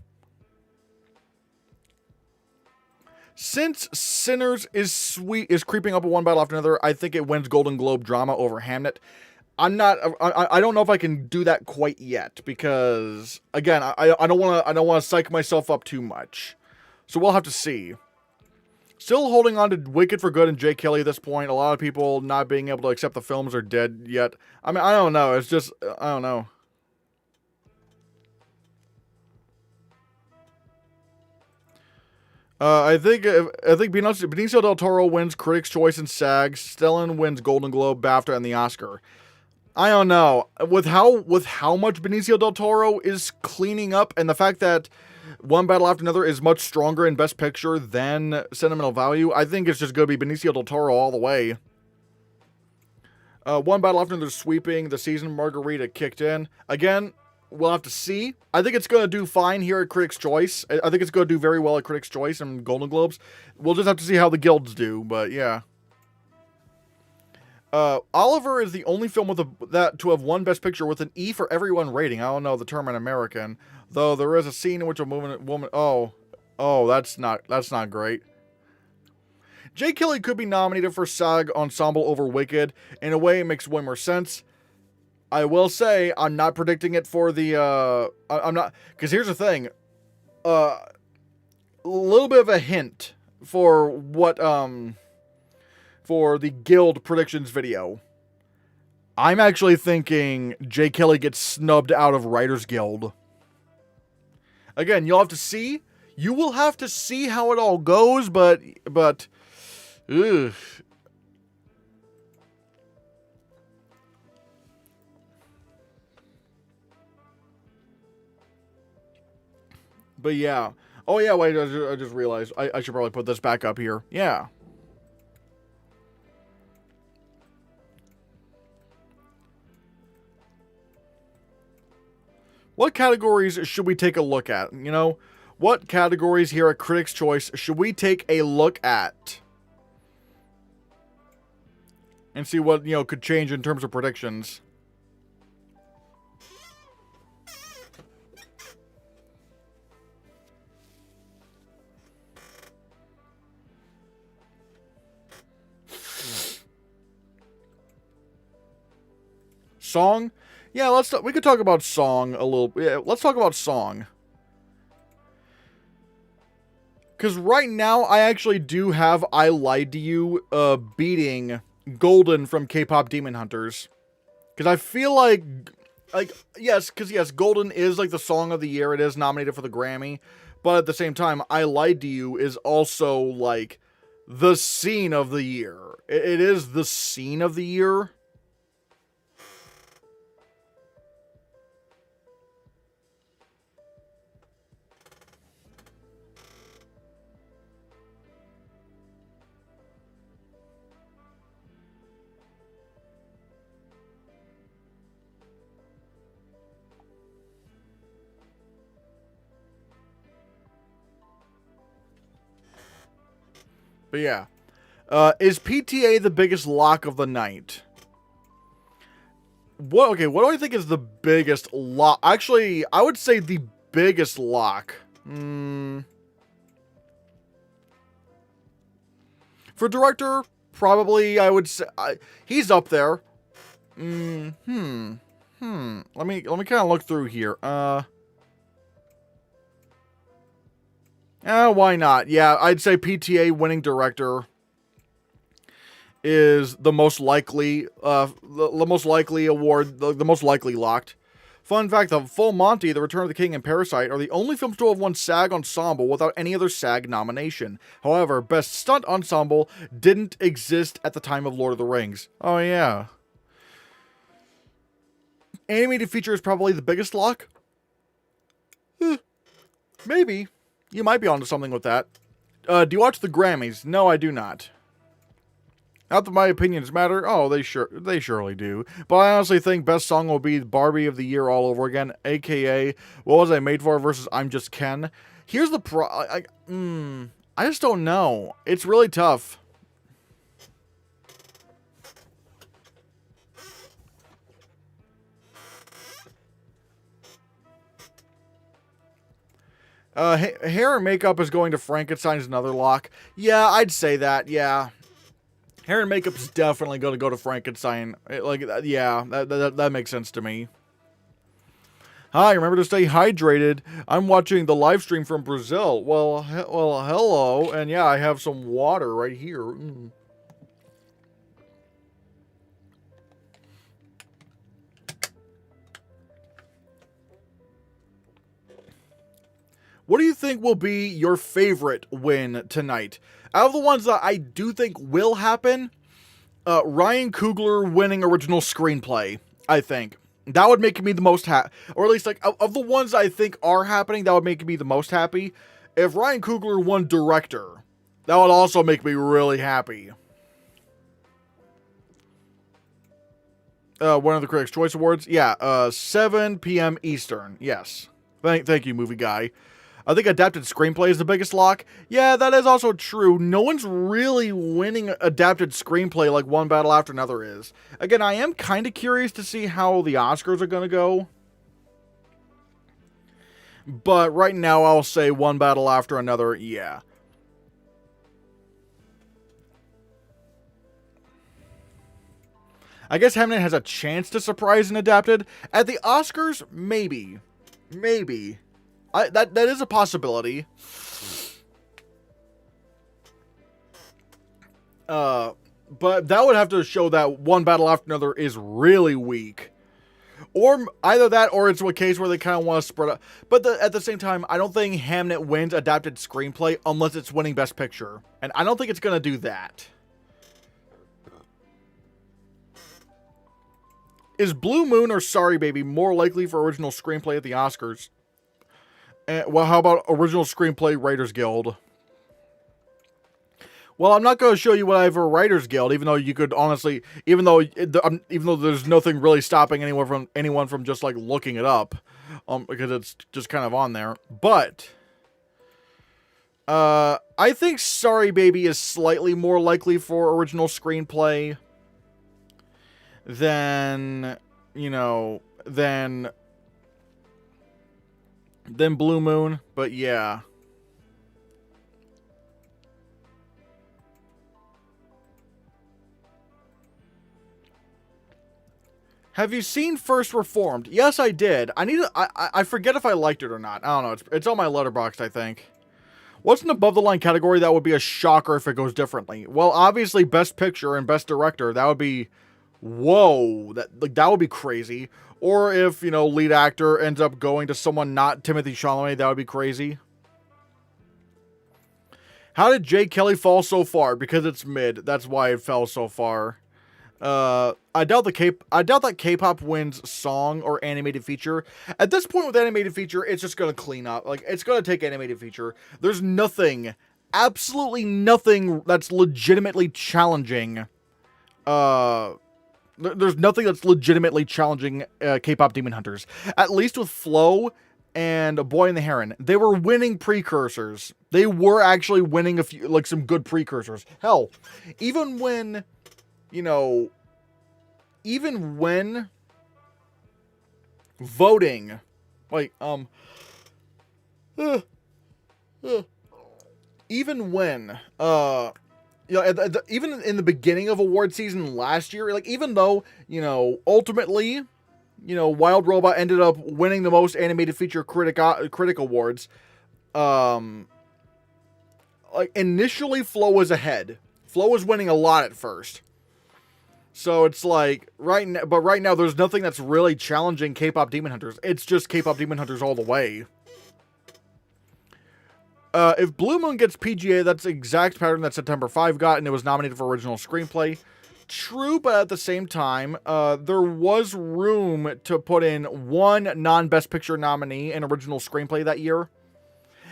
Since Sinners is creeping up one battle after another, I think it wins Golden Globe drama over Hamnet. I don't know if I can do that quite yet, because again, I don't want to psych myself up too much. So we'll have to see. Still holding on to Wicked for Good and Jake Kelly at this point. A lot of people not being able to accept the films are dead yet. I mean, I don't know. It's just, I don't know. I think Benicio del Toro wins Critics' Choice and SAG. Stellan wins Golden Globe, BAFTA, and the Oscar. I don't know. With how much Benicio del Toro is cleaning up, and the fact that One Battle After Another is much stronger in Best Picture than Sentimental Value, I think it's just going to be Benicio del Toro all the way. One Battle After Another sweeping the season. Margarita kicked in. Again, we'll have to see. I think it's going to do fine here at Critics' Choice. I think it's going to do very well at Critics' Choice and Golden Globes. We'll just have to see how the guilds do, but yeah. Oliver is the only film to have won Best Picture with an E for everyone rating. I don't know the term in American, though there is a scene in which a woman. Oh, that's not great. Jake Kelly could be nominated for SAG Ensemble over Wicked. In a way, it makes way more sense. I will say I'm not predicting it for the. I'm not, because here's the thing. A little bit of a hint for what for the Guild predictions video. I'm actually thinking Jay Kelly gets snubbed out of Writers Guild. Again, you'll have to see. You will have to see how it all goes, but Ugh. But yeah. Oh yeah, wait, I just realized. I should probably put this back up here. Yeah. What categories should we take a look at? You know, what categories here at Critics' Choice should we take a look at? And see what, you know, could change in terms of predictions. Song? Yeah, we could talk about song a little. Yeah, let's talk about song. Because right now, I actually do have I Lied to You beating Golden from K-Pop Demon Hunters. Because I feel like, yes, Golden is like the song of the year. It is nominated for the Grammy. But at the same time, I Lied to You is also like the scene of the year. It is the scene of the year. But yeah. Is PTA the biggest lock of the night? What do I think is the biggest lock? Actually, I would say the biggest lock. For director, probably I would say he's up there. Let me kind of look through here. Why not? Yeah, I'd say PTA winning director is the most likely, the most likely award, the most likely locked. Fun fact, The Full Monty, The Return of the King, and Parasite are the only films to have won SAG Ensemble without any other SAG nomination. However, Best Stunt Ensemble didn't exist at the time of Lord of the Rings. Oh yeah. Animated feature is probably the biggest lock? Maybe. You might be onto something with that. Do you watch the Grammys? No, I do not. Not that my opinions matter. Oh, they surely do. But I honestly think best song will be Barbie of the Year all over again, aka What Was I Made For versus I'm Just Ken. Here's the I just don't know. It's really tough. Hair and makeup is going to Frankenstein's another lock. Yeah, I'd say that. Yeah. Hair and makeup is definitely going to go to Frankenstein. Yeah, that makes sense to me. Hi, remember to stay hydrated. I'm watching the live stream from Brazil. Well, hello. And yeah, I have some water right here. What do you think will be your favorite win tonight? Out of the ones that I do think will happen, Ryan Coogler winning original screenplay, I think. That would make me the most happy. Or at least, like, of the ones I think are happening, that would make me the most happy. If Ryan Coogler won director, that would also make me really happy. One of the Critics' Choice Awards? Yeah, 7 p.m. Eastern. Yes. Thank you, movie guy. I think adapted screenplay is the biggest lock. Yeah, that is also true. No one's really winning adapted screenplay like One Battle After Another is. Again, I am kind of curious to see how the Oscars are going to go. But right now, I'll say One Battle After Another, yeah. I guess Hamnet has a chance to surprise and adapted. At the Oscars, maybe. Maybe. That is a possibility. But that would have to show that One Battle After Another is really weak. Or either that, or it's a case where they kind of want to spread out. But at the same time, I don't think Hamnet wins adapted screenplay unless it's winning Best Picture. And I don't think it's going to do that. Is Blue Moon or Sorry Baby more likely for original screenplay at the Oscars? Well, how about original screenplay Writers Guild? Well, I'm not going to show you what I have for Writers Guild, even though you could honestly, even though there's nothing really stopping anyone from just like looking it up, because it's just kind of on there. But I think Sorry Baby is slightly more likely for original screenplay than than Blue Moon. But yeah. Have you seen First Reformed? Yes, I did. I forget if I liked it or not. I don't know. It's on my Letterboxd, I think. What's an above-the-line category that would be a shocker if it goes differently? Well, obviously, Best Picture and Best Director. That would be... Whoa. That would be crazy. Or if, lead actor ends up going to someone not Timothée Chalamet, that would be crazy. How did Jay Kelly fall so far? Because it's mid. That's why it fell so far. I doubt that K-pop wins song or animated feature. At this point with animated feature, it's just gonna clean up. Like, it's gonna take animated feature. There's nothing, absolutely nothing that's legitimately challenging. There's nothing that's legitimately challenging K-pop Demon Hunters. At least with Flow and A Boy and the Heron, they were winning precursors. They were actually winning a few, like, some good precursors. Hell, even when voting, like, even when, even in the beginning of award season last year, like, even though, ultimately, Wild Robot ended up winning the most animated feature critic awards, like, initially Flow was ahead. Flow was winning a lot at first. So it's like, right now there's nothing that's really challenging K-pop Demon Hunters. It's just K-pop Demon Hunters all the way. If Blue Moon gets PGA, that's the exact pattern that September 5 got, and it was nominated for original screenplay. True, but at the same time, there was room to put in one non-Best Picture nominee in original screenplay that year.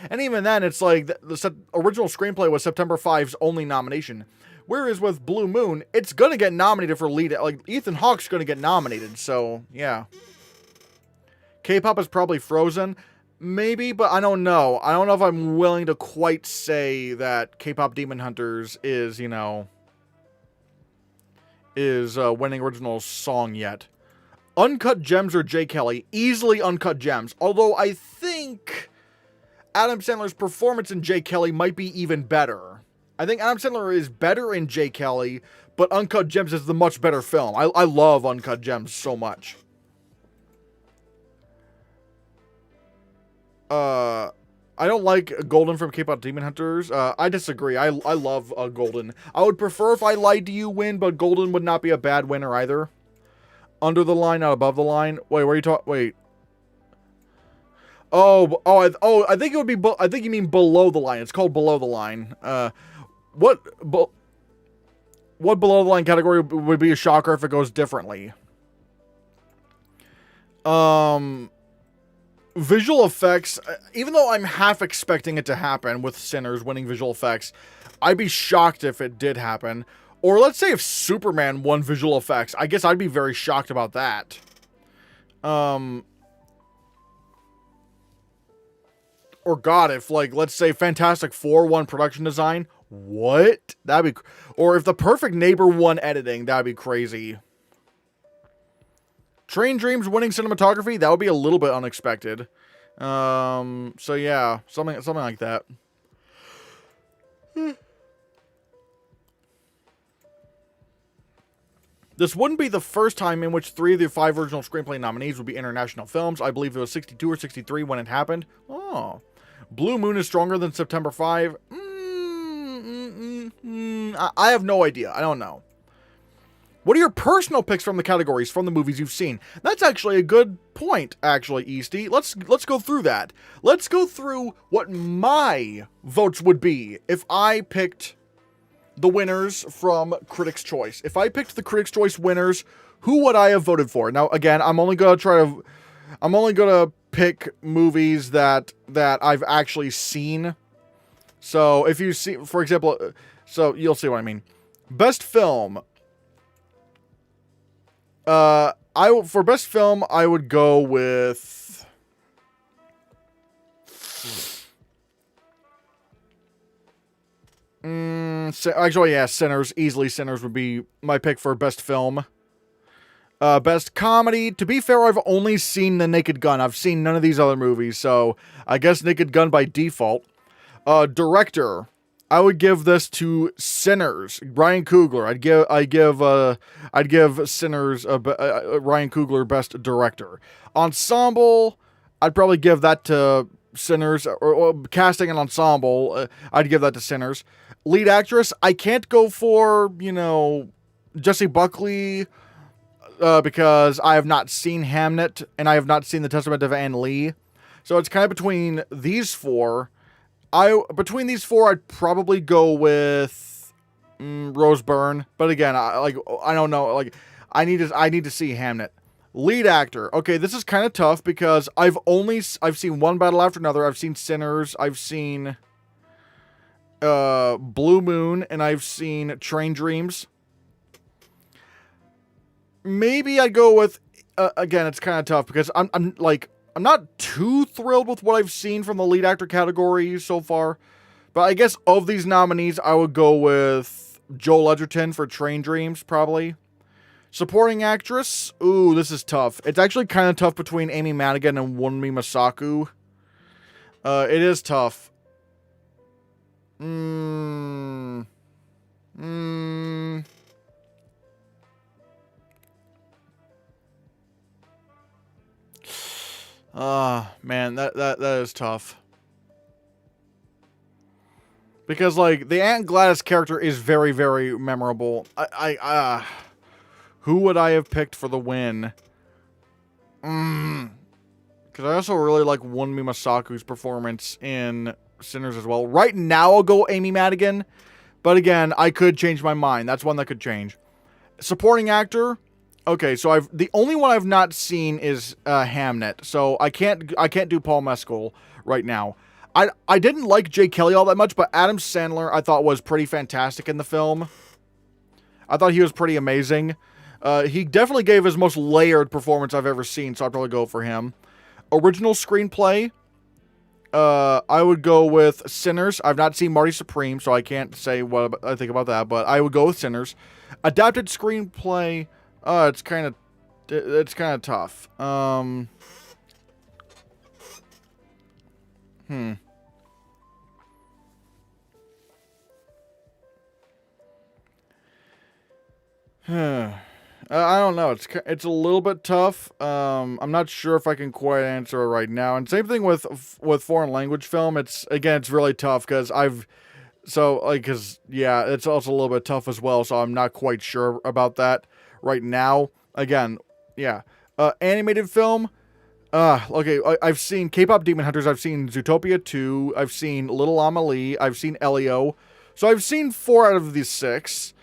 And even then, it's like, the original screenplay was September 5's only nomination. Whereas with Blue Moon, it's going to get nominated for lead. Like, Ethan Hawke's going to get nominated, so, yeah. K-pop is probably Frozen. Maybe, but I don't know. I don't know if I'm willing to quite say that K-pop Demon Hunters is, winning original song yet. Uncut Gems or Jay Kelly? Easily Uncut Gems. Although I think Adam Sandler's performance in Jay Kelly might be even better. I think Adam Sandler is better in Jay Kelly, but Uncut Gems is the much better film. I love Uncut Gems so much. I don't like Golden from K-pop Demon Hunters. I disagree. I love Golden. I would prefer if I Lied to You win, but Golden would not be a bad winner either. Under the line, not above the line. Wait, where are you talking? Wait. I think it would be. I think you mean below the line. It's called Below the Line. What below the line category would be a shocker if it goes differently? Visual effects, even though I'm half expecting it to happen with Sinners winning visual effects, I'd be shocked if it did happen. Or let's say if Superman won visual effects, I guess I'd be very shocked about that. Or God, if, like, let's say Fantastic Four won production design, what? That'd be... Or if The Perfect Neighbor won editing, that'd be crazy. Train Dreams winning cinematography, that would be a little bit unexpected. So yeah, something like that. This wouldn't be the first time in which 3 of the 5 original screenplay nominees would be international films. I believe it was 62 or 63 when it happened. Oh. Blue Moon is stronger than September 5. I have no idea. I don't know. What are your personal picks from the categories from the movies you've seen? That's actually a good point, actually, Easty. Let's go through that. Let's go through what my votes would be if I picked the winners from Critics' Choice. If I picked the Critics' Choice winners, who would I have voted for? Now, again, I'm only gonna pick movies that I've actually seen. So if you see, for example, so you'll see what I mean. Best film. For best film, I would go with. Actually, yeah, Sinners. Easily, Sinners would be my pick for best film. Best comedy. To be fair, I've only seen The Naked Gun. I've seen none of these other movies, so I guess Naked Gun by default. Director. I would give this to Sinners. Ryan Coogler. I'd give Sinners Ryan Coogler best director. Ensemble. I'd probably give that to Sinners, or casting an ensemble. I'd give that to Sinners. Lead actress. I can't go for Jessie Buckley. Because I have not seen Hamnet, and I have not seen The Testament of Anne Lee. So it's kind of between these four. Between these four, I'd probably go with Rose Byrne. But again, I don't know. Like, I need to see Hamnet. Lead actor. Okay, this is kind of tough because I've seen One Battle After Another. I've seen Sinners. I've seen Blue Moon, and I've seen Train Dreams. Maybe I'd go with, again, it's kind of tough because I'm not too thrilled with what I've seen from the lead actor category so far. But I guess of these nominees, I would go with Joel Edgerton for Train Dreams, probably. Supporting actress, ooh, this is tough. It's actually kind of tough between Amy Madigan and Wunmi Masaku. It is tough. Man, that is tough. Because, like, the Aunt Gladys character is very, very memorable. Who would I have picked for the win? Because I also really like Wunmi Masaku's performance in Sinners as well. Right now, I'll go Amy Madigan. But again, I could change my mind. That's one that could change. Supporting actor. Okay, so the only one I've not seen is Hamnet, so I can't do Paul Mescal right now. I didn't like Jay Kelly all that much, but Adam Sandler I thought was pretty fantastic in the film. I thought he was pretty amazing. He definitely gave his most layered performance I've ever seen, so I'd probably go for him. Original screenplay. I would go with Sinners. I've not seen Marty Supreme, so I can't say what I think about that, but I would go with Sinners. Adapted screenplay. It's kind of tough. I don't know. It's a little bit tough. I'm not sure if I can quite answer it right now. And same thing with foreign language film. It's really tough because it's also a little bit tough as well. So I'm not quite sure about that right now. Again, yeah. Animated film. Okay. I've seen K-pop Demon Hunters. I've seen Zootopia 2. I've seen Little Amelie. I've seen Elio. So I've seen 4 out of these 6.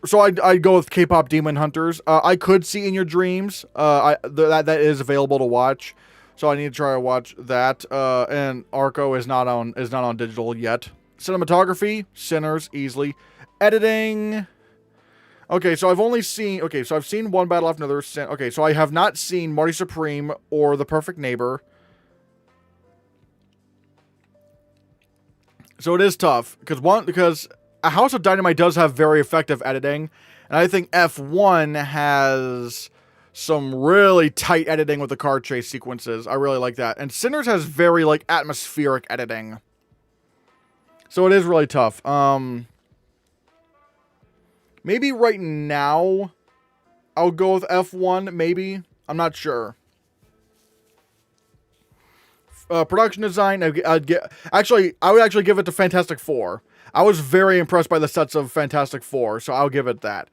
So I'd go with K-pop Demon Hunters. I could see In Your Dreams. That is available to watch. So I need to try to watch that. And Arco is not on digital yet. Cinematography, Sinners, easily. Editing. Okay, so I've seen One Battle After Another. Okay, so I have not seen Marty Supreme or The Perfect Neighbor. So it is tough because A House of Dynamite does have very effective editing, and I think F1 has some really tight editing with the car chase sequences. I really like that. And Sinners has very, like, atmospheric editing. So it is really tough. Maybe right now I'll go with F1, maybe. I'm not sure. Production design, I would actually give it to Fantastic Four. I was very impressed by the sets of Fantastic Four, so I'll give it that.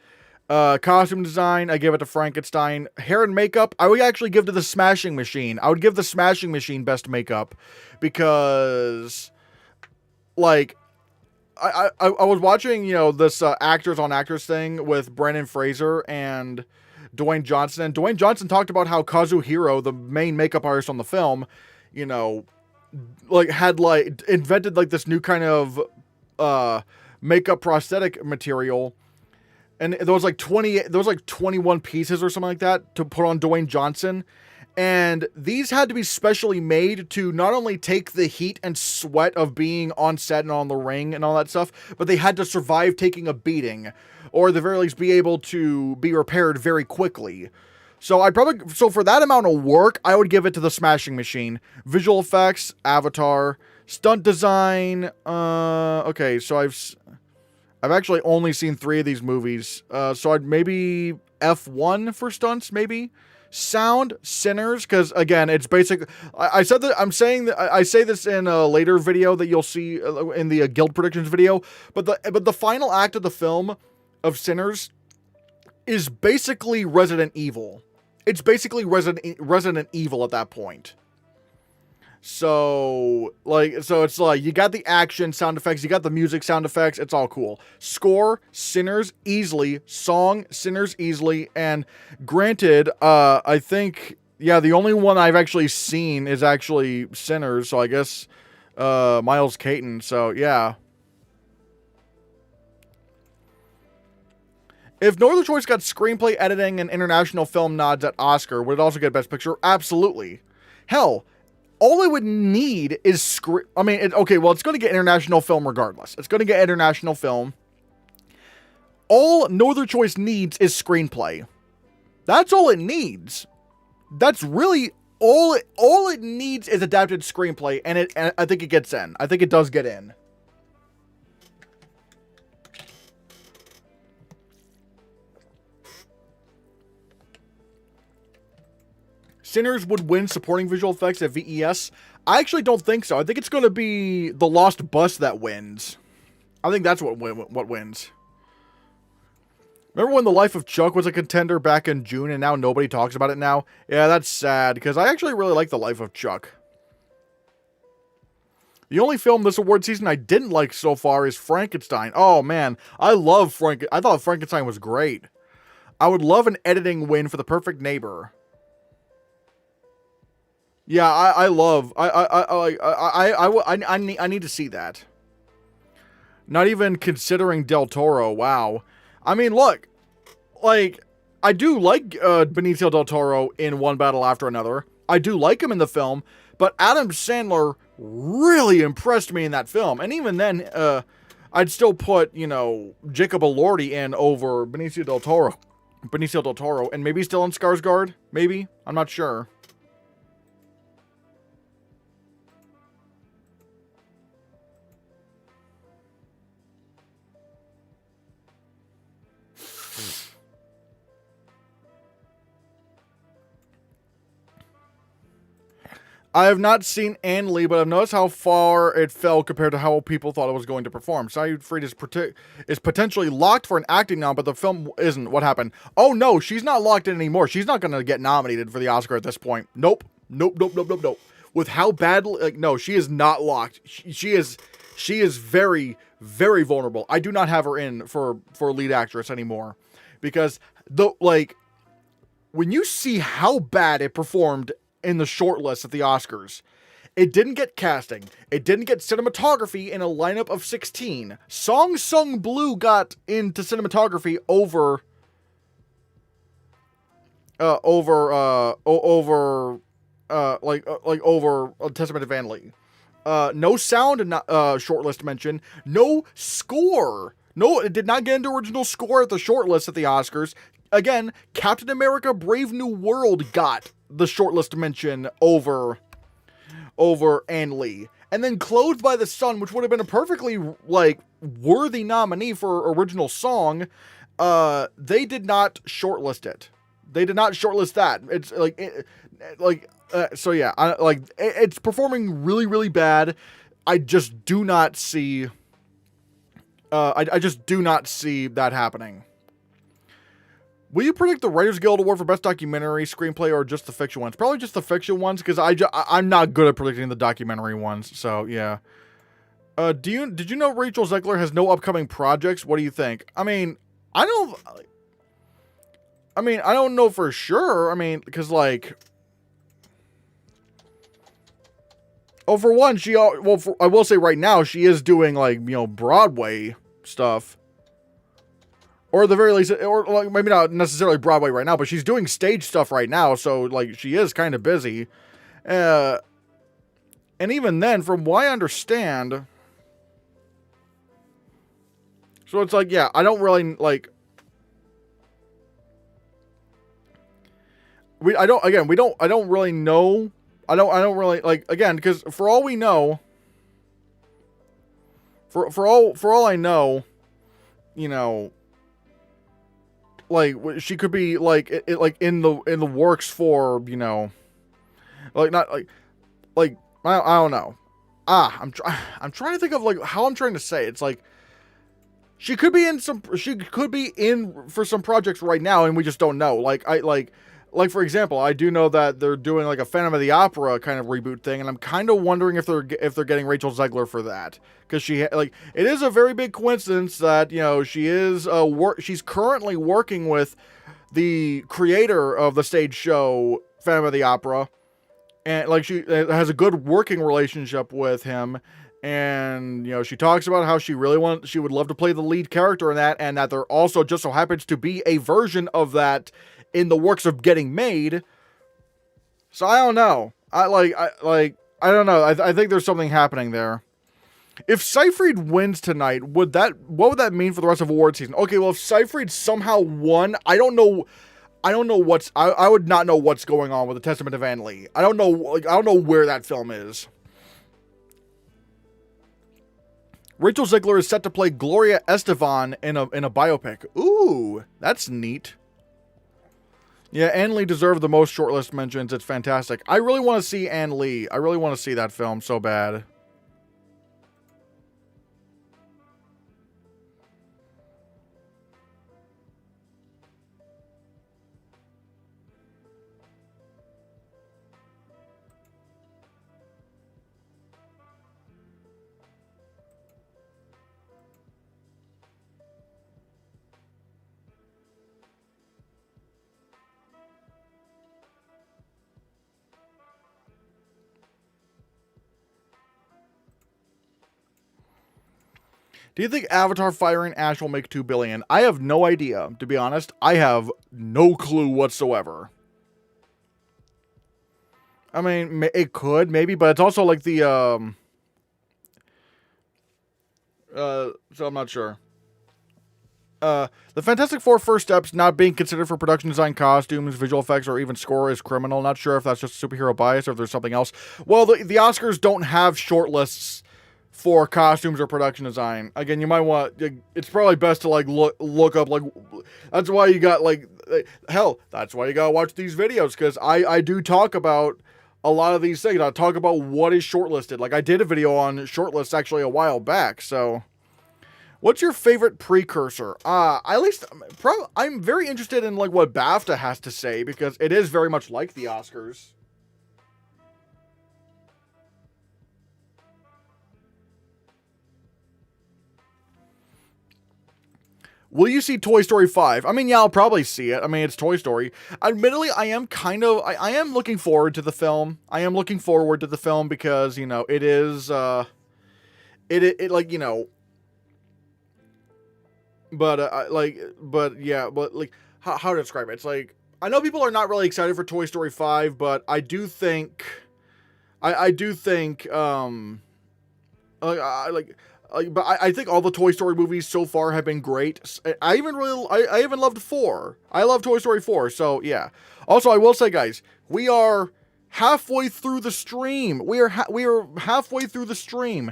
Costume design, I give it to Frankenstein. Hair and makeup, I would actually give to the Smashing Machine. I would give the Smashing Machine best makeup because, like, I was watching, this actors on actors thing with Brendan Fraser and Dwayne Johnson. And Dwayne Johnson talked about how Kazuhiro, the main makeup artist on the film, you know, like had like invented like this new kind of makeup prosthetic material. And there was like 21 pieces or something like that to put on Dwayne Johnson. And these had to be specially made to not only take the heat and sweat of being on set and on the ring and all that stuff, but they had to survive taking a beating, or at the very least be able to be repaired very quickly. So for that amount of work, I would give it to the Smashing Machine. Visual effects, Avatar, stunt design. Okay, so I've actually only seen 3 of these movies. So I'd maybe F1 for stunts, maybe. Sound, Sinners, because again, it's basic. I said that I say this in a later video that you'll see in the Guild Predictions video. But the final act of the film of Sinners is basically Resident Evil. It's basically Resident Evil at that point. So it's like you got the action sound effects, you got the music sound effects, it's all cool. Score, Sinners easily, song, Sinners easily, and granted, I think, yeah, the only one I've actually seen is actually Sinners, so I guess Miles Caton, so yeah. If No Other Choice got screenplay, editing, and international film nods at Oscar, would it also get Best Picture? Absolutely. Hell, all it would need is it's going to get international film regardless. It's going to get international film. All No Other Choice needs is screenplay. That's all it needs. That's really all it needs is adapted screenplay, and I think it gets in. I think it does get in. Sinners would win supporting visual effects at VES. I actually don't think so. I think it's going to be The Lost Bus that wins. I think that's what wins. Remember when The Life of Chuck was a contender back in June and now nobody talks about it now? Yeah, that's sad because I actually really like The Life of Chuck. The only film this award season I didn't like so far is Frankenstein. Oh man, I thought Frankenstein was great. I would love an editing win for The Perfect Neighbor. Yeah, I need to see that. Not even considering Del Toro. Wow. I mean, look, like, I do like Benicio Del Toro in One Battle After Another. I do like him in the film, but Adam Sandler really impressed me in that film. And even then, I'd still put, Jacob Elordi in over Benicio Del Toro, and maybe still in Skarsgård. Maybe, I'm not sure. I have not seen Anne Lee, but I've noticed how far it fell compared to how people thought it was going to perform. Sally Fried is potentially locked for an acting nom, but the film isn't. What happened? Oh no, she's not locked in anymore. She's not going to get nominated for the Oscar at this point. Nope. With how badly, no, she is not locked. She is very, very vulnerable. I do not have her in for lead actress anymore, because when you see how bad it performed in the shortlist at the Oscars, it didn't get casting. It didn't get cinematography in a lineup of 16. Song Sung Blue got into cinematography over Testament of Anne Lee. No sound, shortlist mention. No score. No, it did not get into original score at the shortlist at the Oscars. Again, Captain America Brave New World got the shortlist mention over Anne Lee. And then Clothed by the Sun, which would have been a perfectly, worthy nominee for original song, they did not shortlist it. They did not shortlist that. It's so yeah, it's performing really, really bad. I just do not see, I just do not see that happening. Will you predict the Writers Guild Award for Best Documentary, Screenplay, or just the fiction ones? Probably just the fiction ones, because I'm not good at predicting the documentary ones, so yeah. Did you know Rachel Zegler has no upcoming projects? What do you think? I mean, I mean, I don't know for sure. I mean, because like, oh, for one, I will say right now she is doing like Broadway stuff, or at the very least, or like maybe not necessarily Broadway right now, but she's doing stage stuff right now. So like she is kind of busy, and even then, from what I understand, so it's like yeah, I don't really like. I don't really know. I don't really like again because for all we know, for all I know, like she could be like like in the works for like not like I don't know. I'm trying to think of like how I'm trying to say it's like she could be in for some projects right now and we just don't know. Like for example, I do know that they're doing like a Phantom of the Opera kind of reboot thing, and I'm kind of wondering if they're getting Rachel Zegler for that because it is a very big coincidence that she's currently working with the creator of the stage show Phantom of the Opera, and like she has a good working relationship with him. And she talks about how she would love to play the lead character in that, and that there also just so happens to be a version of that in the works of getting made. So I don't know. I don't know. I think there's something happening there. If Seyfried wins tonight, what would that mean for the rest of award season? Okay, well if Seyfried somehow won, I don't know I would not know what's going on with the Testament of Anne Lee. I don't know where that film is. Rachel Zegler is set to play Gloria Estefan in a biopic. Ooh, that's neat. Yeah, Anne Lee deserved the most shortlist mentions. It's fantastic. I really want to see Anne Lee. I really want to see that film so bad. Do you think Avatar firing Ash will make $2 billion? I have no idea, to be honest. I have no clue whatsoever. I mean, it could, maybe, but it's also like the, so I'm not sure. The Fantastic Four First Steps not being considered for production design, costumes, visual effects, or even score is criminal. Not sure if that's just superhero bias or if there's something else. Well, the Oscars don't have shortlists for costumes or production design. Again, you might want, it's probably best to like look up, like, that's why you got like, hell, that's why you gotta watch these videos, because I do talk about a lot of these things. I talk about what is shortlisted. Like I did a video on shortlists actually a while back. So what's your favorite precursor? At least I'm very interested in like what BAFTA has to say, because it is very much like the Oscars. Will you see Toy Story 5? I mean, yeah, I'll probably see it. I mean, it's Toy Story. Admittedly, I am looking forward to the film. I am looking forward to the film because, it is, it like, but yeah, but like, how to describe it? It's like, I know people are not really excited for Toy Story 5, but I do think, but I think all the Toy Story movies so far have been great. I even loved 4. I love Toy Story 4, so yeah. Also, I will say, guys, we are halfway through the stream. We are halfway through the stream.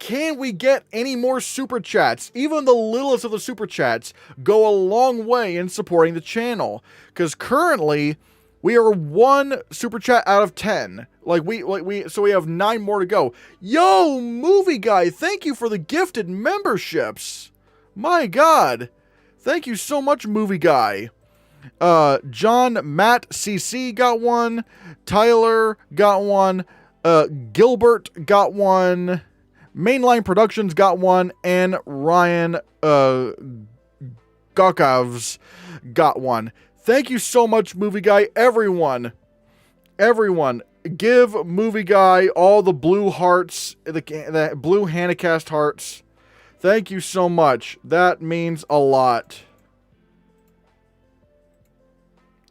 Can we get any more super chats? Even the littlest of the super chats go a long way in supporting the channel. Because currently, we are 1 super chat out of 10. So we have 9 more to go. Yo, Movie Guy, thank you for the gifted memberships. My God. Thank you so much, Movie Guy. John Matt CC got 1. Tyler got 1. Gilbert got 1. Mainline Productions got 1. And Ryan got Skakovs got one. Thank you so much, Movie Guy. Everyone, give Movie Guy all the blue hearts, the blue Hannahcast hearts. Thank you so much. That means a lot.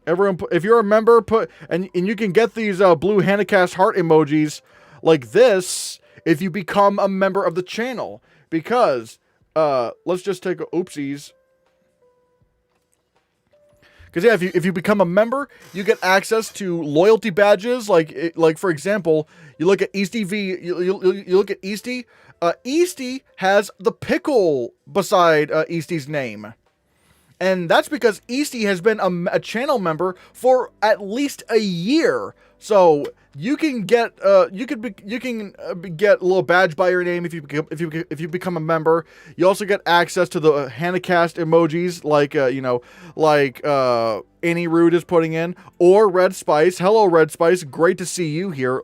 Everyone, if you're a member, and you can get these blue Hannahcast heart emojis like this if you become a member of the channel. Because, let's just take oopsies. Because yeah, if you become a member, you get access to loyalty badges. Like for example, you look at Easty V. You look at Easty. Easty has the pickle beside Easty's name. And that's because Easty has been a channel member for at least a year. So you can get get a little badge by your name if you become a member. You also get access to the Hannahcast emojis like Annie Rude is putting in, or Red Spice. Hello, Red Spice. Great to see you here.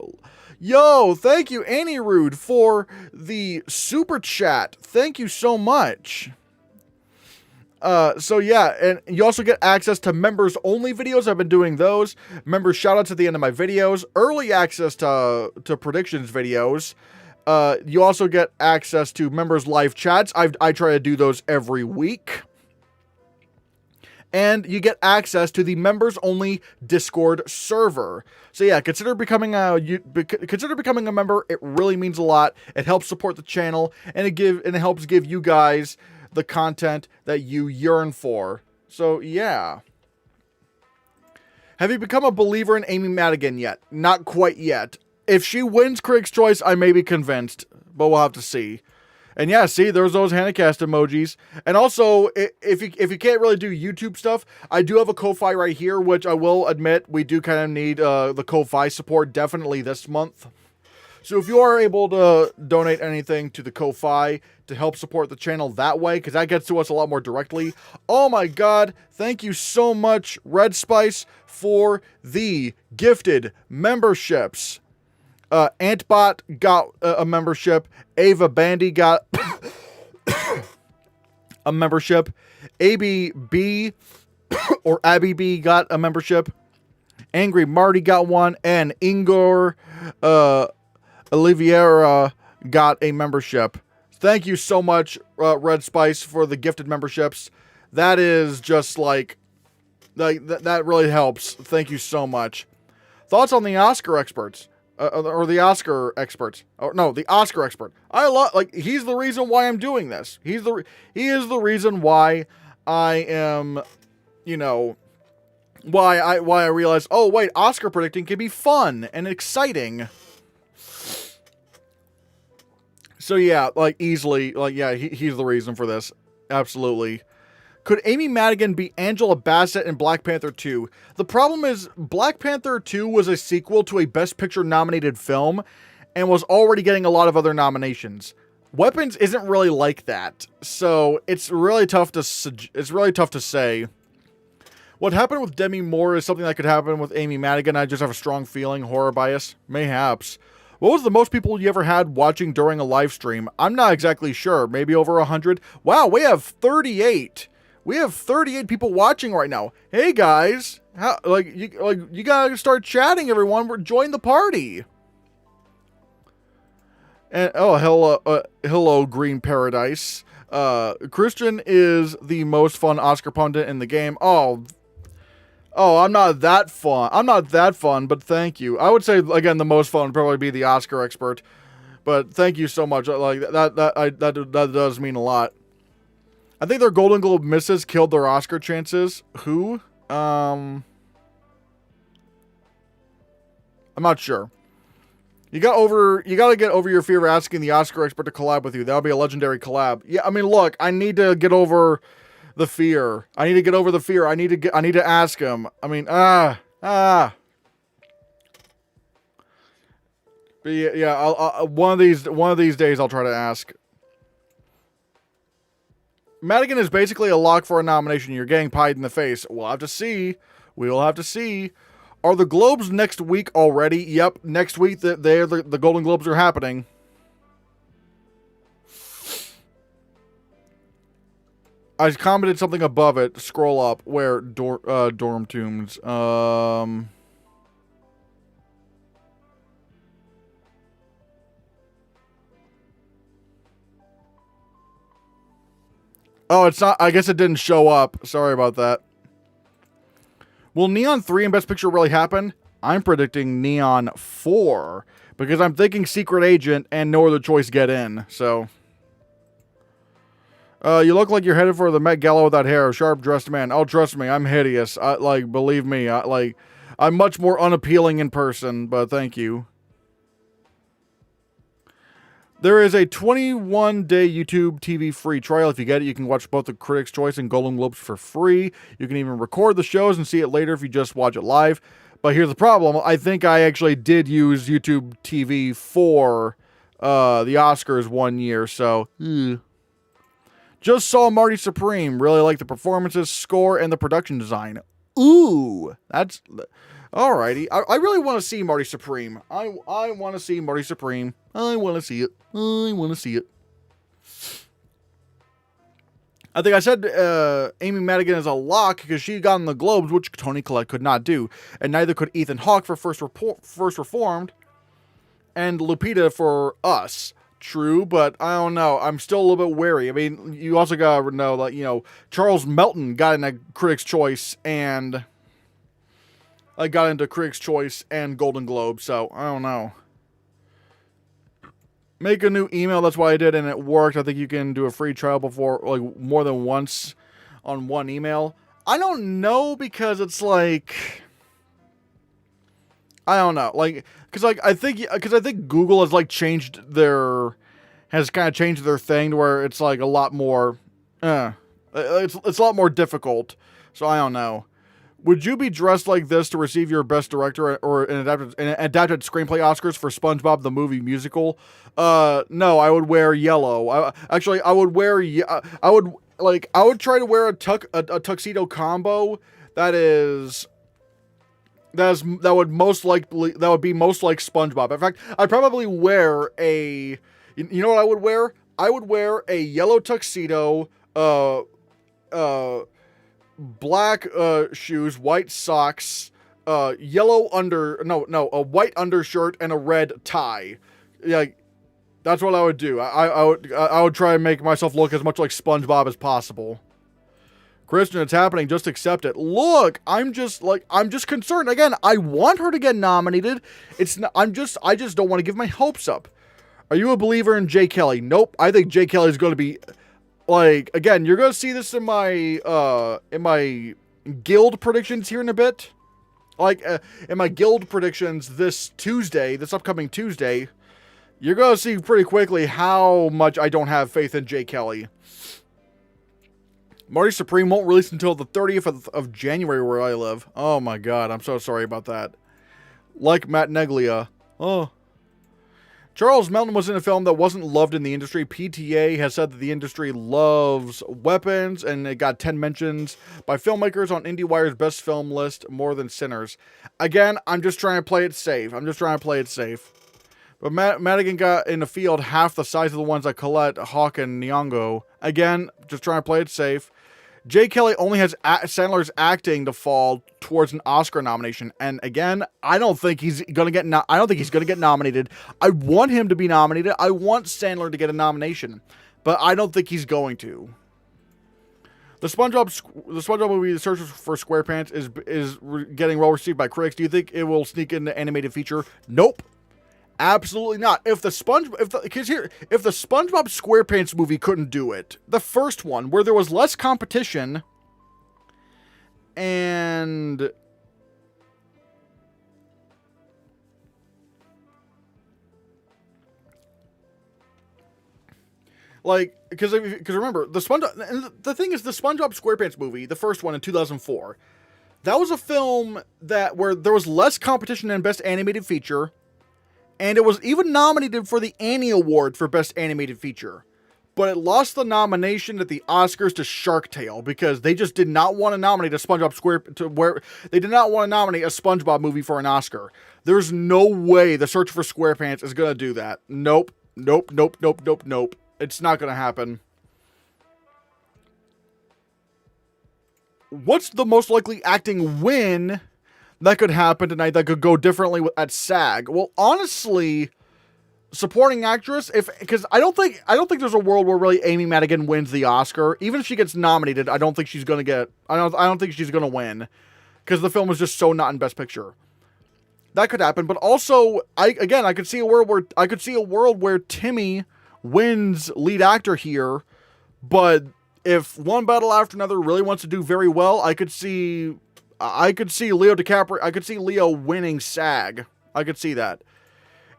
Yo, thank you, Annie Rude, for the super chat. Thank you so much. So yeah, and you also get access to members only videos. I've been doing those. Members shoutouts at the end of my videos. Early access to predictions videos. You also get access to members live chats. I try to do those every week. And you get access to the members only Discord server. So yeah, consider becoming a member. It really means a lot. It helps support the channel, and it helps give you guys the content that you yearn for. So yeah. Have you become a believer in Amy Madigan yet? Not quite yet. If she wins Critics' Choice, I may be convinced, but we'll have to see. And yeah, see, there's those Hannahcast emojis. And also, if you can't really do YouTube stuff, I do have a Ko-Fi right here, which I will admit we do kind of need the Ko-Fi support definitely this month. So if you are able to donate anything to the Ko-Fi to help support the channel that way, because that gets to us a lot more directly. Oh my god, thank you so much, Red Spice, for the gifted memberships. Antbot got a membership. Ava Bandy got a membership. ABB or Abby B got a membership. Angry Marty got one. And Ingor Oliveira got a membership. Thank you so much, Red Spice, for the gifted memberships. That is just like that really helps. Thank you so much. Thoughts on the Oscar experts? Or the Oscar experts. Oh, no, the Oscar expert. He's the reason why I'm doing this. He is the reason why I am, why I realized, oh wait, Oscar predicting can be fun and exciting. So yeah, easily, he's the reason for this. Absolutely. Could Amy Madigan be Angela Bassett in Black Panther 2? The problem is, Black Panther 2 was a sequel to a Best Picture nominated film and was already getting a lot of other nominations. Weapons isn't really like that, so it's really tough to say. What happened with Demi Moore is something that could happen with Amy Madigan. I just have a strong feeling, horror bias, mayhaps. What was the most people you ever had watching during a live stream? I'm not exactly sure. Maybe over 100? Wow, we have 38. We have 38 people watching right now. Hey guys, you gotta start chatting, everyone. Join the party. And oh, hello, Green Paradise. Christian is the most fun Oscar pundit in the game. Oh, I'm not that fun. I'm not that fun, but thank you. I would say again the most fun would probably be the Oscar expert, but thank you so much. That does mean a lot. I think their Golden Globe misses killed their Oscar chances. Who? I'm not sure. You gotta get over your fear of asking the Oscar expert to collab with you. That would be a legendary collab. Yeah, I mean, look, I need to get over the fear. I need to get over the fear. I need to ask him. I mean, But yeah, I'll one of these days I'll try to ask. Madigan is basically a lock for a nomination. You're getting pied in the face. We'll have to see. We'll have to see. Are the Globes next week already? Yep, next week the Golden Globes are happening. I commented something above it. Scroll up. Where dorm tombs. Oh, it's not. I guess it didn't show up. Sorry about that. Will Neon 3 and Best Picture really happen? I'm predicting Neon 4 because I'm thinking Secret Agent and No Other Choice get in. So, you look like you're headed for the Met Gala with that hair, sharp dressed man. Oh, trust me, I'm hideous. Believe me, I'm much more unappealing in person. But thank you. There is a 21-day YouTube TV free trial. If you get it, you can watch both the Critics' Choice and Golden Globes for free. You can even record the shows and see it later if you just watch it live. But here's the problem. I think I actually did use YouTube TV for the Oscars one year, so... Just saw Marty Supreme. Really like the performances, score, and the production design. Ooh! That's... Alrighty. I really want to see Marty Supreme. I want to see Marty Supreme. I want to see it. I want to see it. I think I said Amy Madigan is a lock because she got in the Globes, which Toni Collette could not do. And neither could Ethan Hawke for First Reformed and Lupita for Us. True, but I don't know. I'm still a little bit wary. I mean, you also got to know that, Charles Melton got in a Critics' Choice and... I got into Critics' Choice and Golden Globe, so I don't know. Make a new email, that's why I did, and it worked. I think you can do a free trial before, more than once on one email. I don't know, because it's like... I don't know. Because I think Google has, has kind of changed their thing to where it's, a lot more... It's a lot more difficult, so I don't know. Would you be dressed like this to receive your Best Director or an adapted screenplay Oscars for SpongeBob the Movie Musical? No, I would wear yellow. I would wear. I would try to wear a tuxedo combo that would be most like SpongeBob. In fact, I'd probably wear a. You know what I would wear? I would wear a yellow tuxedo. Black shoes, white socks, a white undershirt, and a red tie. That's what I would do. I would try and make myself look as much like SpongeBob as possible. Kristen, it's happening. Just accept it. Look, I'm just concerned. Again, I want her to get nominated. I just don't want to give my hopes up. Are you a believer in Jay Kelly? Nope. I think Jay Kelly is going to be. Again, you're going to see this in my guild predictions here in a bit. In my guild predictions this upcoming Tuesday, you're going to see pretty quickly how much I don't have faith in Jay Kelly. Marty Supreme won't release until the 30th of January where I live. Oh my god, I'm so sorry about that. Like Matt Neglia. Oh. Charles Melton was in a film that wasn't loved in the industry. PTA has said that the industry loves weapons, and it got 10 mentions by filmmakers on IndieWire's best film list, more than Sinners. Again, I'm just trying to play it safe. But Madigan got in the field half the size of the ones like Collette, Hawke, and Nyong'o. Again, just trying to play it safe. Jay Kelly only has Sandler's acting to fall towards an Oscar nomination, and again, I don't think he's gonna get. I don't think he's gonna get nominated. I want him to be nominated. I want Sandler to get a nomination, but I don't think he's going to. The SpongeBob movie, The Search for SquarePants, is getting well received by critics. Do you think it will sneak into animated feature? Nope. Absolutely not. If the SpongeBob SquarePants movie couldn't do it, the first one where there was less competition and because remember the thing is the SpongeBob SquarePants movie, the first one in 2004, that was a film where there was less competition in Best Animated Feature. And it was even nominated for the Annie Award for Best Animated Feature. But it lost the nomination at the Oscars to Shark Tale because they just did not want to nominate a they did not want to nominate a SpongeBob movie for an Oscar. There's no way The Search for SquarePants is going to do that. Nope. It's not going to happen. what's the most likely acting win that could happen tonight that could go differently at SAG? Well, honestly, supporting actress, because I don't think there's a world where really Amy Madigan wins the Oscar. Even if she gets nominated, I don't think she's gonna get. I don't think she's gonna win, because the film is just so not in Best Picture. That could happen, but also I could see a world where Timmy wins lead actor here, but if One Battle After Another really wants to do very well, I could see Leo DiCaprio. I could see Leo winning SAG. I could see that.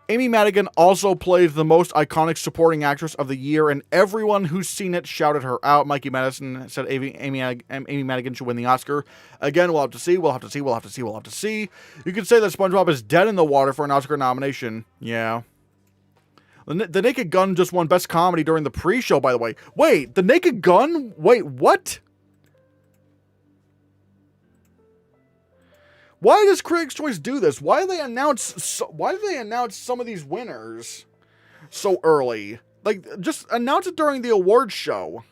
Amy Madigan also plays the most iconic supporting actress of the year, and everyone who's seen it shouted her out. Mikey Madison said Amy Madigan should win the Oscar. Again, we'll have to see. You could say that SpongeBob is dead in the water for an Oscar nomination. Yeah. The Naked Gun just won Best Comedy during the pre-show, by the way. Wait, The Naked Gun? Wait, what? Why does Critics' Choice do this? Why do they announce some of these winners so early? Like, just announce it during the awards show.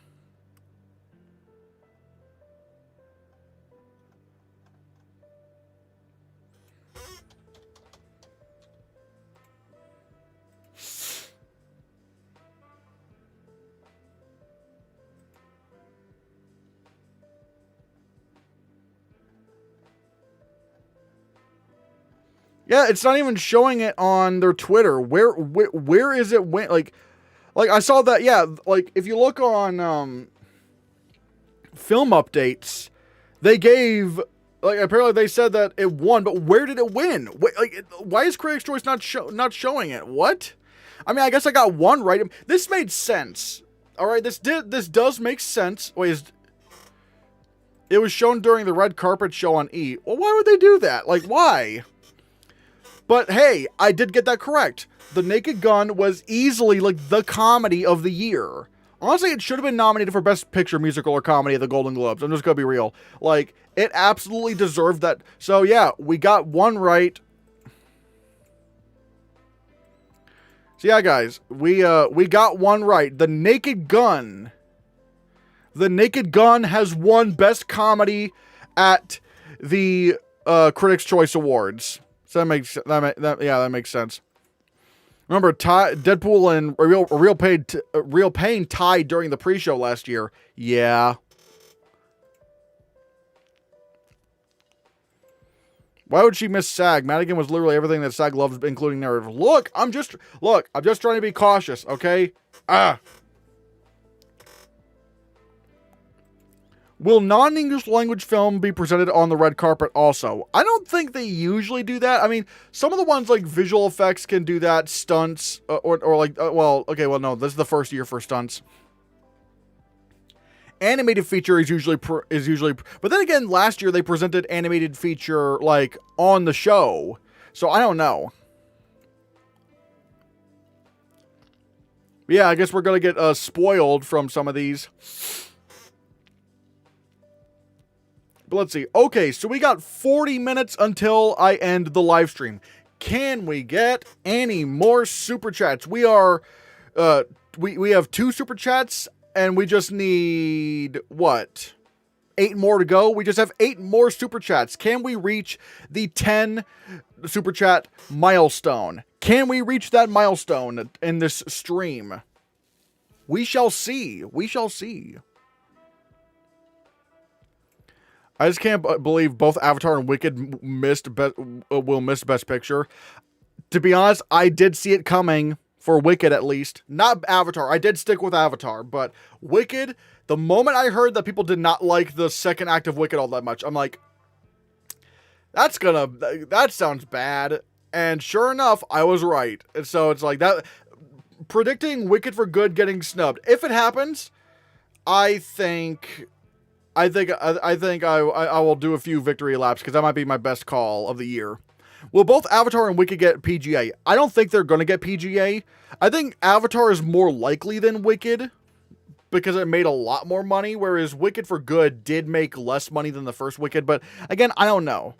Yeah, it's not even showing it on their Twitter. Where is it? Like I saw that. Yeah, like if you look on film updates, they gave apparently they said that it won, but where did it win? Why is Critics' Choice not showing it? What? I mean, I guess I got one right. This made sense. All right, this does make sense. It was shown during the red carpet show on E. Well, why would they do that? Like, why? But hey, I did get that correct. The Naked Gun was easily the comedy of the year. Honestly, it should have been nominated for Best Picture, Musical, or Comedy at the Golden Globes. I'm just gonna be real. It absolutely deserved that. So yeah, we got one right. So yeah, guys, we got one right. The Naked Gun has won Best Comedy at the Critics' Choice Awards. So that makes sense. Remember, Deadpool and Real Pain tied during the pre-show last year. Yeah. Why would she miss SAG? Madigan was literally everything that SAG loves, including narrative. Look, I'm just trying to be cautious, okay? Will non-English language film be presented on the red carpet also? I don't think they usually do that. I mean, some of the ones like visual effects can do that, stunts, no, this is the first year for stunts. Animated feature is usually, but then again, last year they presented animated feature on the show, so I don't know. Yeah, I guess we're gonna get spoiled from some of these. But let's see. Okay, so we got 40 minutes until I end the live stream. Can we get any more super chats? We are, we have 2 super chats, and we just need, 8 more to go? We just have 8 more super chats. Can we reach the 10 super chat milestone? Can we reach that milestone in this stream? We shall see. We shall see. I just can't believe both Avatar and Wicked will miss Best Picture. To be honest, I did see it coming for Wicked at least. Not Avatar. I did stick with Avatar, but Wicked, the moment I heard that people did not like the second act of Wicked all that much, I'm like, that sounds bad. And sure enough, I was right. And so it's like that, predicting Wicked for Good getting snubbed. If it happens, I think I will do a few victory laps because that might be my best call of the year. Will both Avatar and Wicked get PGA? I don't think they're going to get PGA. I think Avatar is more likely than Wicked because it made a lot more money, whereas Wicked for Good did make less money than the first Wicked. But again, I don't know.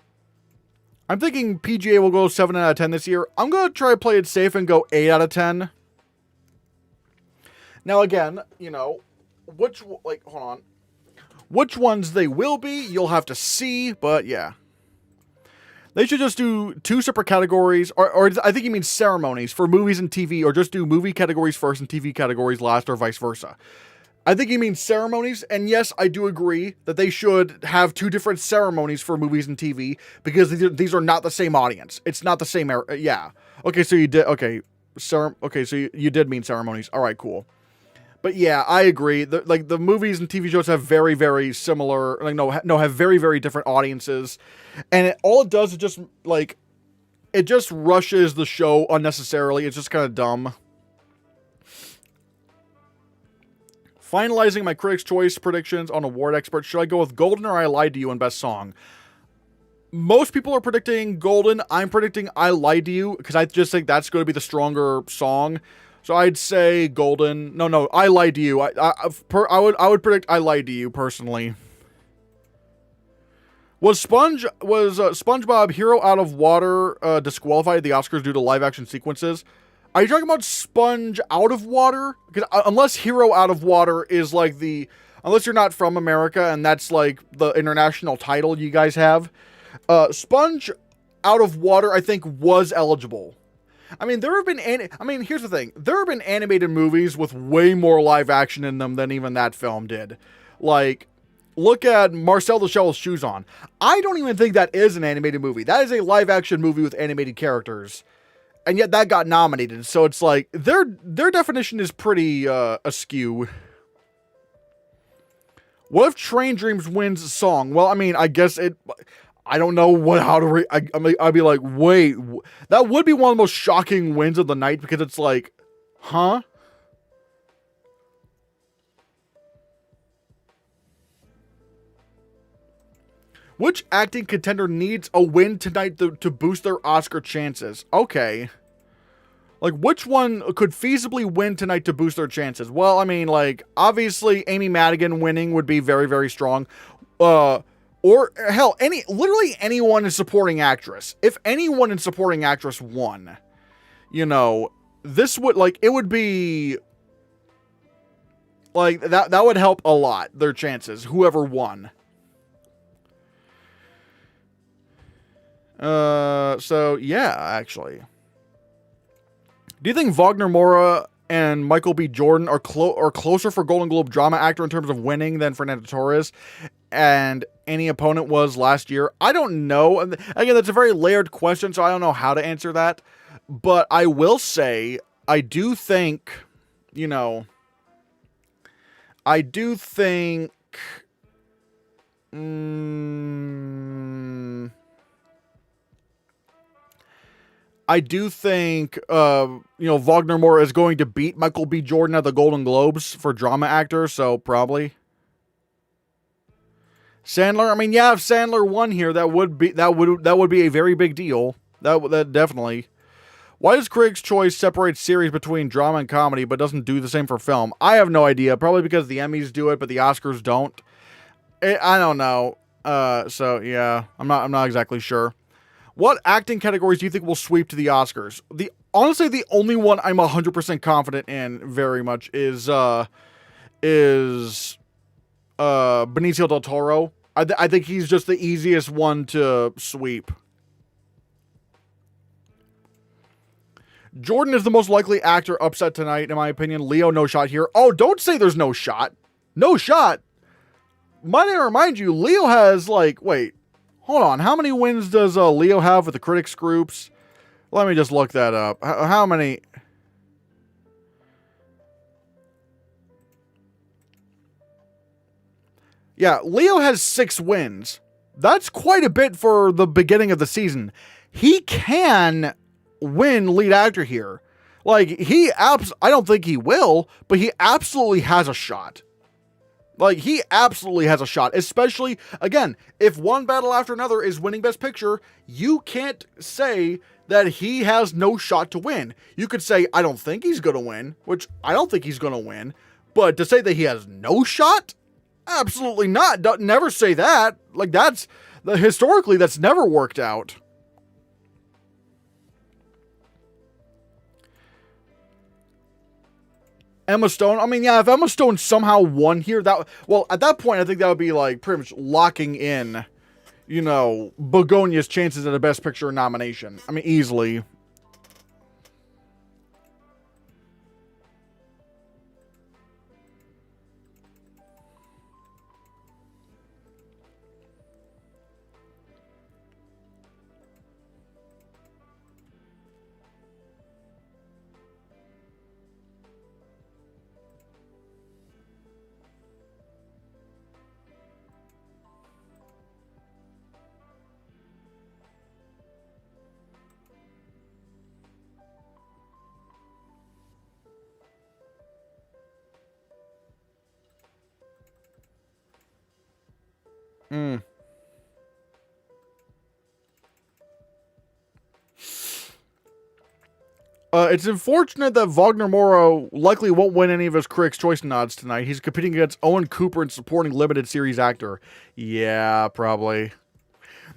I'm thinking PGA will go 7 out of 10 this year. I'm going to try to play it safe and go 8 out of 10. Now again, hold on. Which ones they will be, you'll have to see, but yeah. They should just do 2 separate categories, or I think you mean ceremonies for movies and TV, or just do movie categories first and TV categories last, or vice versa. I think you mean ceremonies, and yes, I do agree that they should have 2 different ceremonies for movies and TV, because these are not the same audience. It's not the same, yeah. Okay, so you did, okay, so you did mean ceremonies. All right, cool. But yeah, I agree. The movies and TV shows have very, very similar, have very, very different audiences. And all it does is just, it just rushes the show unnecessarily. It's just kind of dumb. Finalizing my Critics' Choice predictions on Award Expert. Should I go with Golden or I Lied to You in Best Song? Most people are predicting Golden. I'm predicting I Lied to You, because I just think that's going to be the stronger song. So I'd say Golden. No, I Lied to You. I would predict I Lied to You personally. Was SpongeBob Hero Out of Water disqualified at the Oscars due to live action sequences? Are you talking about Sponge Out of Water? Because unless Hero Out of Water is unless you're not from America and that's like the international title you guys have, Sponge Out of Water I think was eligible. I mean, here's the thing. There have been animated movies with way more live action in them than even that film did. Like, look at Marcel the Shell with Shoes On. I don't even think that is an animated movie. That is a live action movie with animated characters. And yet that got nominated. So it's like, their definition is pretty askew. What if Train Dreams wins a song? Well, I mean, I guess I don't know I'd be like, wait, that would be one of the most shocking wins of the night, because it's like, huh? Which acting contender needs a win tonight to boost their Oscar chances? Okay. Like, which one could feasibly win tonight to boost their chances? Well, I mean, obviously Amy Madigan winning would be very, very strong. Or hell, literally anyone in supporting actress. If anyone in supporting actress won, this would, it would be, that would help a lot, their chances, whoever won. So yeah, actually. Do you think Wagner Moura and Michael B. Jordan are closer for Golden Globe drama actor in terms of winning than Fernando Torres and any opponent was last year? I don't know. Again, that's a very layered question, so I don't know how to answer that. But I will say, I do think, I do think Wagner Moura is going to beat Michael B. Jordan at the Golden Globes for drama actor, so probably. Sandler, I mean, yeah, if Sandler won here, that would be a very big deal. That definitely. Why does Critics' Choice separate series between drama and comedy, but doesn't do the same for film? I have no idea. Probably because the Emmys do it, but the Oscars don't. I don't know. So yeah, I'm not exactly sure. What acting categories do you think will sweep to the Oscars? Honestly, the only one I'm 100% confident in very much is Benicio del Toro. I think he's just the easiest one to sweep. Jordan is the most likely actor upset tonight, in my opinion. Leo, no shot here. Oh, don't say there's no shot. No shot. Might I remind you, Leo has, wait. Hold on, how many wins does Leo have with the critics groups? Let me just look that up. How many? Yeah, Leo has 6 wins. That's quite a bit for the beginning of the season. He can win lead actor here. I don't think he will, but he absolutely has a shot. He absolutely has a shot, especially, again, if One Battle After Another is winning Best Picture, you can't say that he has no shot to win. You could say, I don't think he's going to win, which I don't think he's going to win, but to say that he has no shot? Absolutely not. Don't never say that. Historically, that's never worked out. Emma Stone. I mean, yeah, if Emma Stone somehow won here, well, at that point, I think that would be like pretty much locking in, Begonia's chances at a Best Picture nomination. I mean, easily. Mm. It's unfortunate that Wagner Moura likely won't win any of his Critics' Choice nods tonight. He's competing against Owen Cooper in supporting limited series actor. Yeah, probably.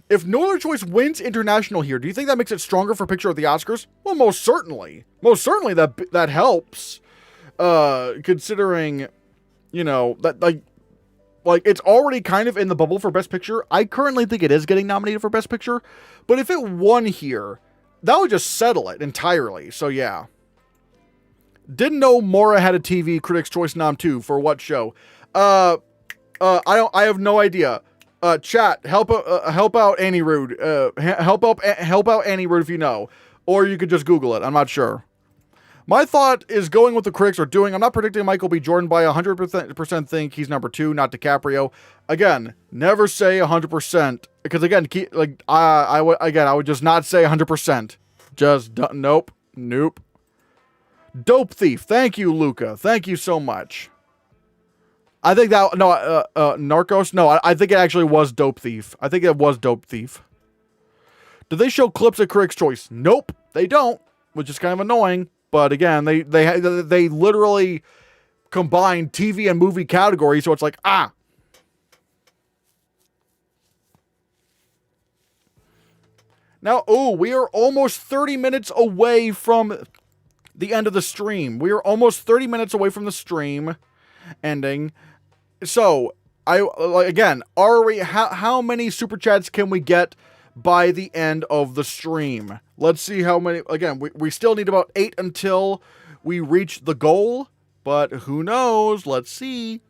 If No Other Choice wins international here, do you think that makes it stronger for Picture at the Oscars? Well, most certainly. Most certainly that helps. Considering, that like it's already kind of in the bubble for Best Picture. I currently think it is getting nominated for Best Picture, but if it won here, that would just settle it entirely. So yeah. Didn't know Mora had a TV Critics' Choice nom too. For what show? I have no idea. Chat, help out Annie Rude. Help out Annie Rude if you know, or you could just Google it. I'm not sure. My thought is going with the critics are doing. I'm not predicting Michael B. Jordan by 100% think he's number 2, not DiCaprio. Again, never say 100% because again, I would just not say 100%. Just nope. Dope Thief. Thank you, Luca. Thank you so much. I think that Narcos. No, I think it actually was Dope Thief. I think it was Dope Thief. Do they show clips of Critics' Choice? Nope, they don't, which is kind of annoying. But again, they literally combine TV and movie categories, so it's like, Now, we are almost 30 minutes away from the end of the stream. We are almost 30 minutes away from the stream ending. So, again, how many super chats can we get by the end of the stream? Let's see how many. Again, we still need about 8 until we reach the goal, but who knows? Let's see.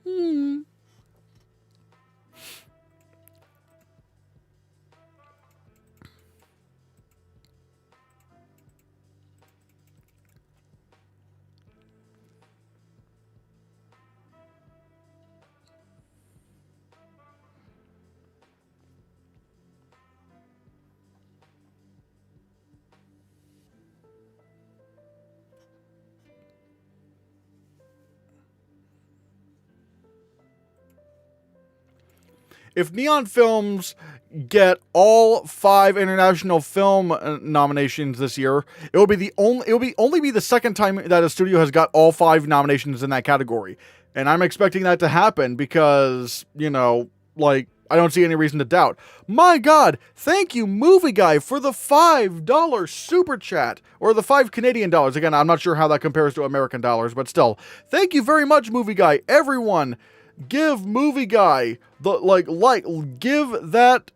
If Neon Films get all 5 international film nominations this year, it will be only be the second time that a studio has got all 5 nominations in that category. And I'm expecting that to happen because, I don't see any reason to doubt. My God, thank you, Movie Guy, for the $5 super chat, or the 5 Canadian dollars. Again, I'm not sure how that compares to American dollars, but still, thank you very much, Movie Guy. Everyone, give Movie Guy give that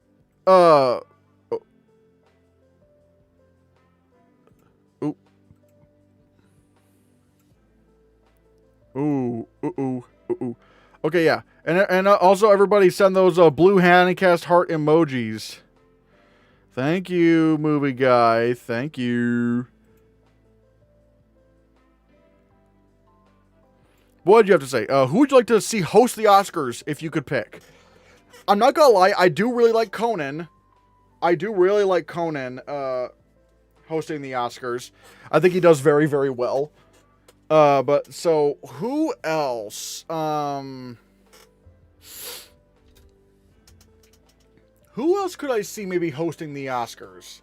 Okay, yeah. And also everybody send those blue Hannahcast heart emojis. Thank you, Movie Guy. Thank you. What did you have to say? Who would you like to see host the Oscars if you could pick? I'm not gonna lie, I do really like Conan. Hosting the Oscars. I think he does very, very well. But so who else? Who else could I see maybe hosting the Oscars?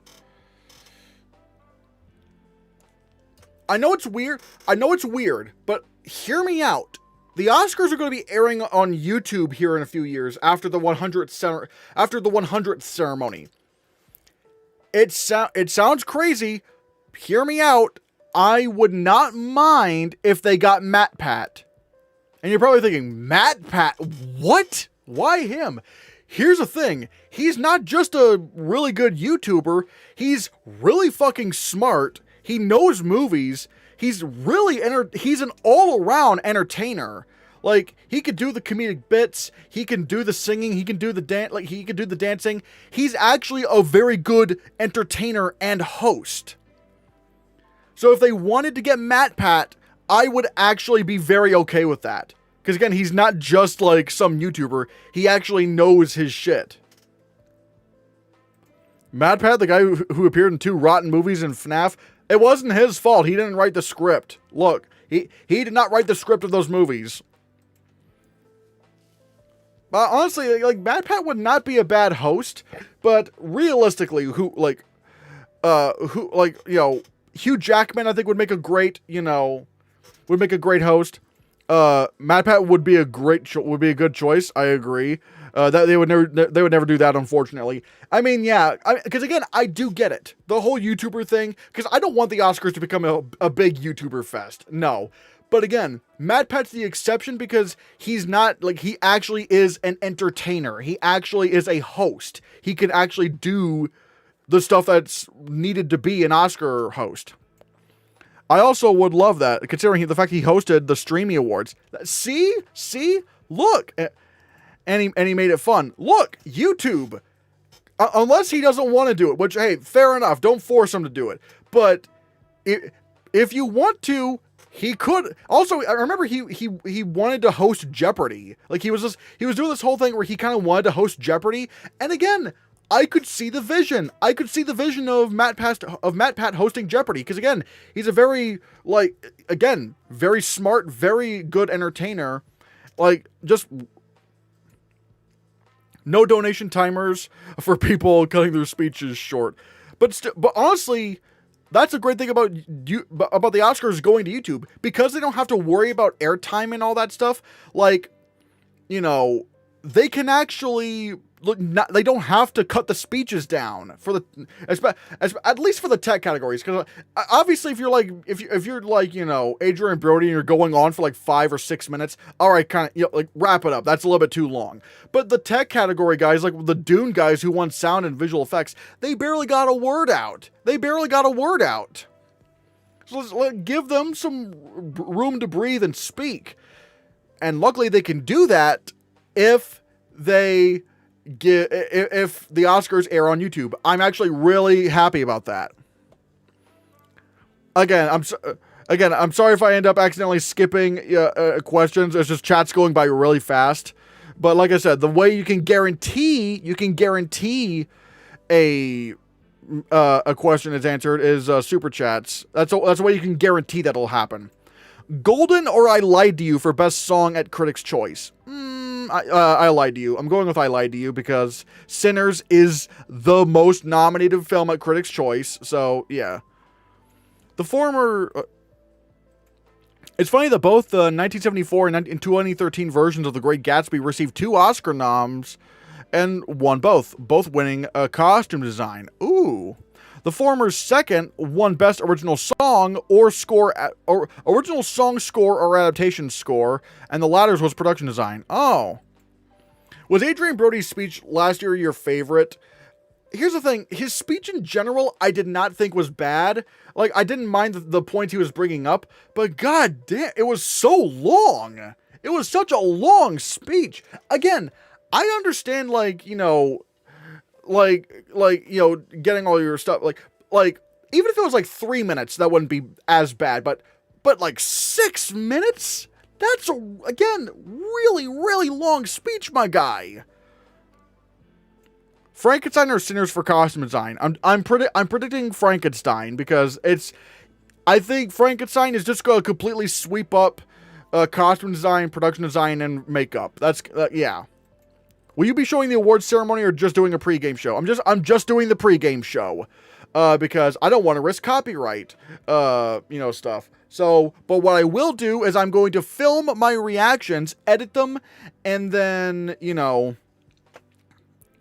I know it's weird, but hear me out. The Oscars are going to be airing on YouTube here in a few years after the 100th ceremony. It sounds crazy. Hear me out. I would not mind if they got MatPat. And you're probably thinking, MatPat, what? Why him? Here's the thing. He's not just a really good YouTuber. He's really fucking smart. He knows movies. He's really he's an all-around entertainer. Like, he could do the comedic bits, he can do the singing, he can do the he can do the dancing. He's actually a very good entertainer and host. So if they wanted to get MatPat, I would actually be very okay with that. Because again, he's not just like some YouTuber, he actually knows his shit. MatPat, the guy who appeared in 2 rotten movies in FNAF, it wasn't his fault. He didn't write the script. Look, he did not write the script of those movies. But honestly, like, MatPat would not be a bad host, but realistically, Hugh Jackman, I think, would make a great, host. MatPat would be a good choice. I agree. That they would never do that, unfortunately. I mean, yeah, because again, I do get it, the whole YouTuber thing. Because I don't want the Oscars to become a big YouTuber fest. No, but again, MatPat's the exception because he's not like he actually is an entertainer. He actually is a host. He can actually do the stuff that's needed to be an Oscar host. I also would love that, considering the fact he hosted the Streamy Awards. See, look, and he made it fun. Look, YouTube. Unless he doesn't want to do it, which, hey, fair enough. Don't force him to do it. But if you want to, he could. Also, I remember he wanted to host Jeopardy. Like, he was doing this whole thing where he kind of wanted to host Jeopardy. And again, I could see the vision. I could see the vision of MatPat hosting Jeopardy. Because again, he's a very, very smart, very good entertainer. Like, just no donation timers for people cutting their speeches short. But honestly, that's a great thing about the Oscars going to YouTube, because they don't have to worry about airtime and all that stuff. Like, they can actually they don't have to cut the speeches down for at least for the tech categories. Because obviously, if you're Adrian Brody and you're going on for like 5 or 6 minutes, all right, kind of wrap it up. That's a little bit too long. But the tech category guys, like the Dune guys who won sound and visual effects, they barely got a word out. So give them some room to breathe and speak. And luckily, they can do that if the Oscars air on YouTube. I'm actually really happy about that. Again, I'm sorry if I end up accidentally skipping questions. It's just chat's going by really fast. But like I said, the way you can guarantee a question is answered is super chats. That's a way you can guarantee that'll happen. Golden or I Lied to You for best song at Critics' Choice? I Lied to You. I'm going with I Lied to You because Sinners is the most nominated film at Critics' Choice. So, yeah. The former... it's funny that both the 1974 and 2013 versions of The Great Gatsby received 2 Oscar noms and won both winning a costume design. Ooh. The former's second won Best Original Song or Score, or Original Song Score or Adaptation Score, and the latter's was Production Design. Oh. Was Adrian Brody's speech last year your favorite? Here's the thing. His speech in general, I did not think was bad. Like, I didn't mind the points he was bringing up, but god damn, it was so long. It was such a long speech. Again, I understand, getting all your stuff, even if it was like 3 minutes, that wouldn't be as bad, but like 6 minutes? That's again, really, really long speech, my guy. Frankenstein or Sinners for costume design? I'm predicting Frankenstein because I think Frankenstein is just going to completely sweep up costume design, production design, and makeup. That's yeah. Will you be showing the awards ceremony or just doing a pregame show? I'm just doing the pregame show, because I don't want to risk copyright, stuff. So, but what I will do is I'm going to film my reactions, edit them, and then,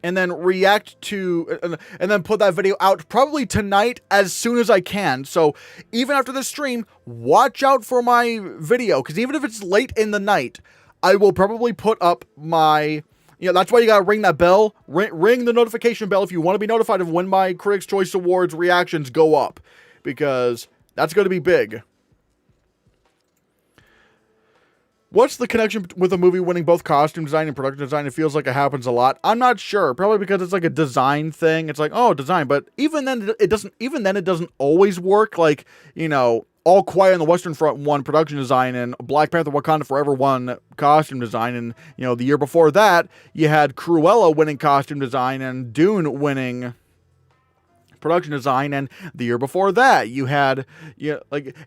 and then react to, and then put that video out probably tonight as soon as I can. So even after the stream, watch out for my video, because even if it's late in the night, I will probably put up my, that's why you gotta ring that bell, ring the notification bell if you want to be notified of when my Critics' Choice Awards reactions go up, because that's going to be big. What's the connection with a movie winning both costume design and production design? It feels like it happens a lot. I'm not sure. Probably because it's like a design thing. It's like, oh, design. But even then, it doesn't. Even then, it doesn't always work. Like, All Quiet on the Western Front won production design, and Black Panther: Wakanda Forever won costume design. And the year before that, you had Cruella winning costume design and Dune winning production design, and the year before that you had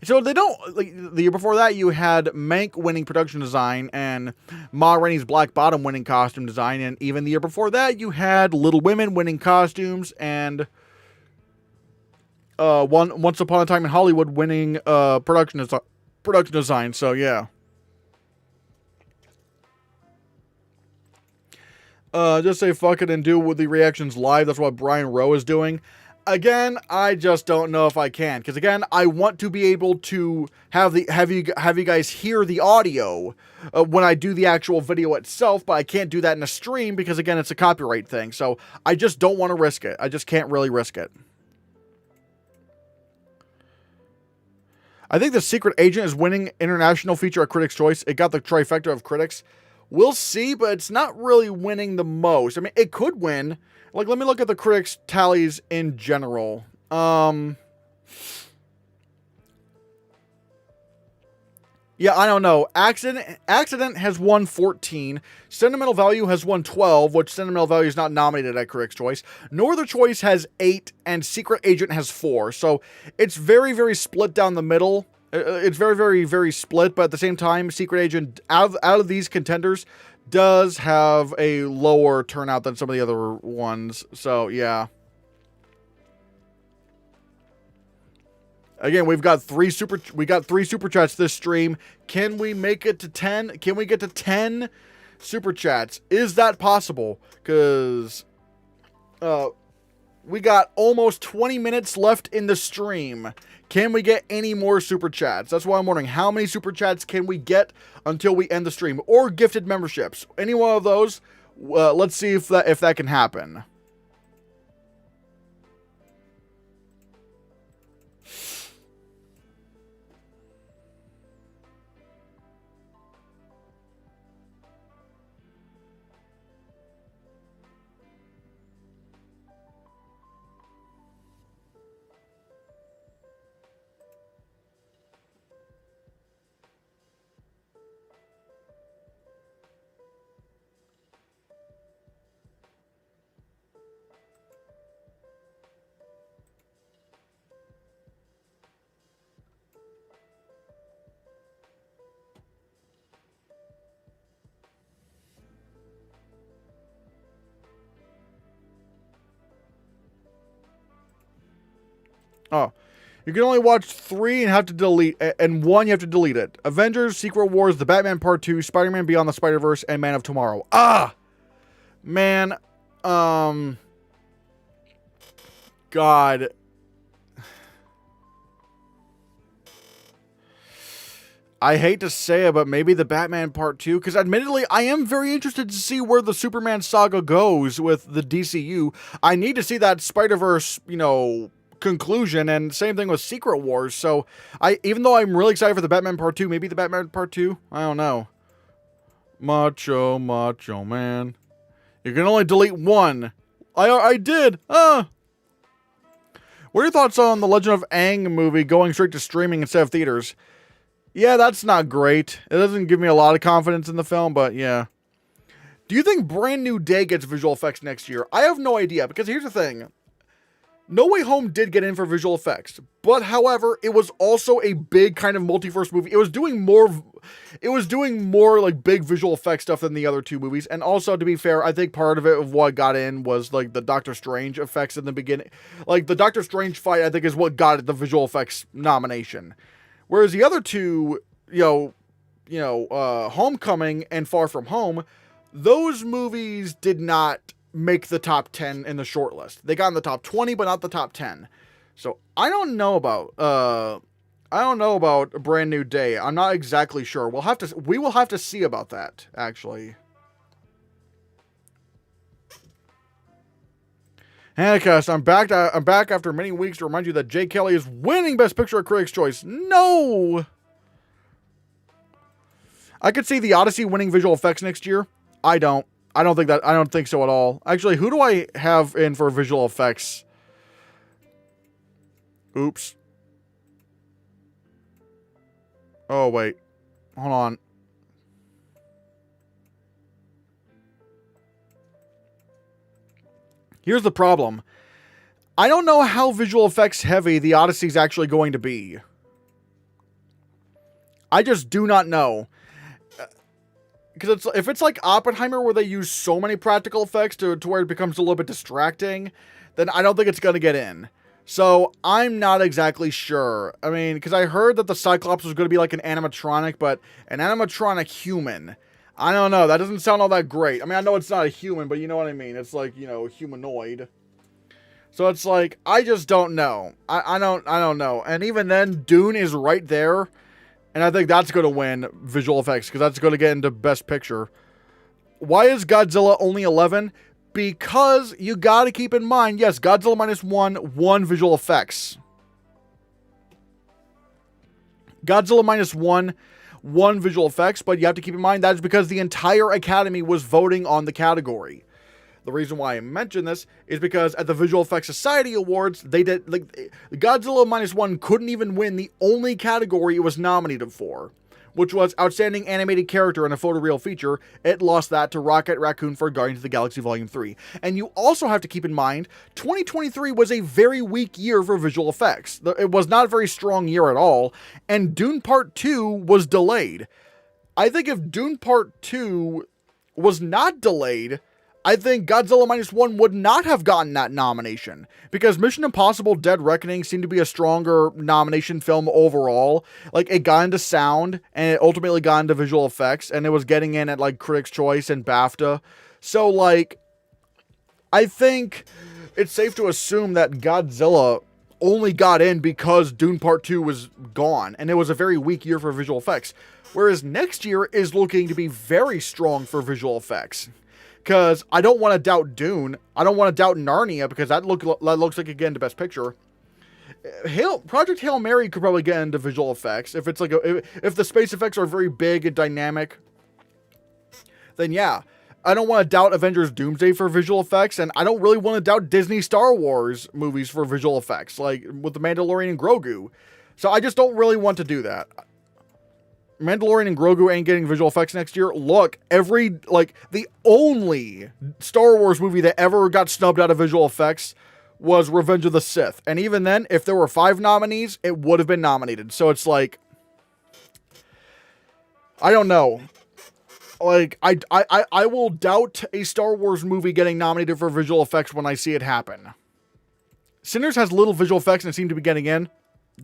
so they don't, the year before that you had Mank winning production design and Ma Rainey's Black Bottom winning costume design, and even the year before that you had Little Women winning costumes, and Once Upon a Time in Hollywood winning production design. So yeah. Just say fuck it and do with the reactions live. That's what Brian Rowe is doing. Again, I just don't know if I can, because again, I want to be able to have you guys hear the audio when I do the actual video itself, but I can't do that in a stream because again, it's a copyright thing. So I just don't want to risk it. I just can't really risk it. I think The Secret Agent is winning international feature at Critics' Choice. It got the trifecta of critics. We'll see, but it's not really winning the most. I mean, it could win. Like, let me look at the critics' tallies in general. Yeah, I don't know. Accident has won 14. Sentimental Value has won 12, which Sentimental Value is not nominated at Critics' Choice. No Other Choice has 8, and Secret Agent has 4. So it's very, very split down the middle. It's very, very, very split, but at the same time, Secret Agent, out of these contenders, does have a lower turnout than some of the other ones. So, yeah. Again, we got three super chats this stream. Can we make it to 10? Can we get to 10 super chats? Is that possible? Because we got almost 20 minutes left in the stream. Can we get any more super chats? That's why I'm wondering, how many super chats can we get until we end the stream? Or gifted memberships. Any one of those. Let's see if that can happen. Oh, you can only watch 3 and have to delete, and 1 you have to delete it. Avengers, Secret Wars, The Batman Part 2, Spider-Man Beyond the Spider-Verse, and Man of Tomorrow. Ah! Man, God. I hate to say it, but maybe the Batman Part 2, because admittedly, I am very interested to see where the Superman saga goes with the DCU. I need to see that Spider-Verse, conclusion, and same thing with Secret Wars. So even though I'm really excited for the Batman Part 2, maybe the Batman Part 2, I don't know. Macho Man. You can only delete 1. I did. What are your thoughts on the Legend of Aang movie going straight to streaming instead of theaters? Yeah, that's not great. It doesn't give me a lot of confidence in the film, but yeah. Do you think Brand New Day gets visual effects next year? I have no idea, because here's the thing. No Way Home did get in for visual effects, but however, it was also a big kind of multiverse movie. It was doing more like big visual effects stuff than the other 2 movies. And also, to be fair, I think part of it of what got in was like the Doctor Strange effects in the beginning. Like the Doctor Strange fight, I think, is what got it the visual effects nomination. Whereas the other 2, Homecoming and Far From Home, those movies did not make the top 10 in the short list. They got in the top 20, but not the top 10. So I don't know about A Brand New Day. I'm not exactly sure. We will have to see about that, actually. Hannahcast, I'm back after many weeks to remind you that Jay Kelly is winning Best Picture at Critics' Choice. No! I could see The Odyssey winning visual effects next year. I don't think so at all. Actually, who do I have in for visual effects? Oops. Oh, wait. Hold on. Here's the problem. I don't know how visual effects heavy The Odyssey is actually going to be. I just do not know. Because if it's like Oppenheimer where they use so many practical effects to where it becomes a little bit distracting, then I don't think it's going to get in. So I'm not exactly sure. I mean, because I heard that the Cyclops was going to be like an animatronic, but an animatronic human. I don't know. That doesn't sound all that great. I mean, I know it's not a human, but you know what I mean. It's like, humanoid. So it's like, I just don't know. I don't know. And even then, Dune is right there. And I think that's going to win visual effects, because that's going to get into Best Picture. Why is Godzilla only 11? Because you got to keep in mind, yes, Godzilla minus one visual effects. Godzilla minus one visual effects, but you have to keep in mind that's because the entire Academy was voting on the category. The reason why I mention this is because at the Visual Effects Society Awards, they did, Godzilla minus one couldn't even win the only category it was nominated for, which was Outstanding Animated Character in a Photoreal Feature. It lost that to Rocket Raccoon for Guardians of the Galaxy Volume 3. And you also have to keep in mind, 2023 was a very weak year for visual effects. It was not a very strong year at all, and Dune Part 2 was delayed. I think if Dune Part 2 was not delayed, I think Godzilla minus one would not have gotten that nomination, because Mission Impossible Dead Reckoning seemed to be a stronger nomination film overall. Like, it got into sound, and it ultimately got into visual effects, and it was getting in at, Critics' Choice and BAFTA. So, I think it's safe to assume that Godzilla only got in because Dune Part 2 was gone, and it was a very weak year for visual effects. Whereas next year is looking to be very strong for visual effects. Because I don't want to doubt Dune. I don't want to doubt Narnia, because that looks like, again, the Best Picture. Project Hail Mary could probably get into visual effects. If it's if the space effects are very big and dynamic, then yeah. I don't want to doubt Avengers Doomsday for visual effects, and I don't really want to doubt Disney Star Wars movies for visual effects, like with The Mandalorian and Grogu. So I just don't really want to do that. Mandalorian and Grogu ain't getting visual effects next year. Look, the only Star Wars movie that ever got snubbed out of visual effects was Revenge of the Sith. And even then, if there were 5 nominees, it would have been nominated. So it's like, I don't know. I will doubt a Star Wars movie getting nominated for visual effects when I see it happen. Sinners has little visual effects and it seemed to be getting in.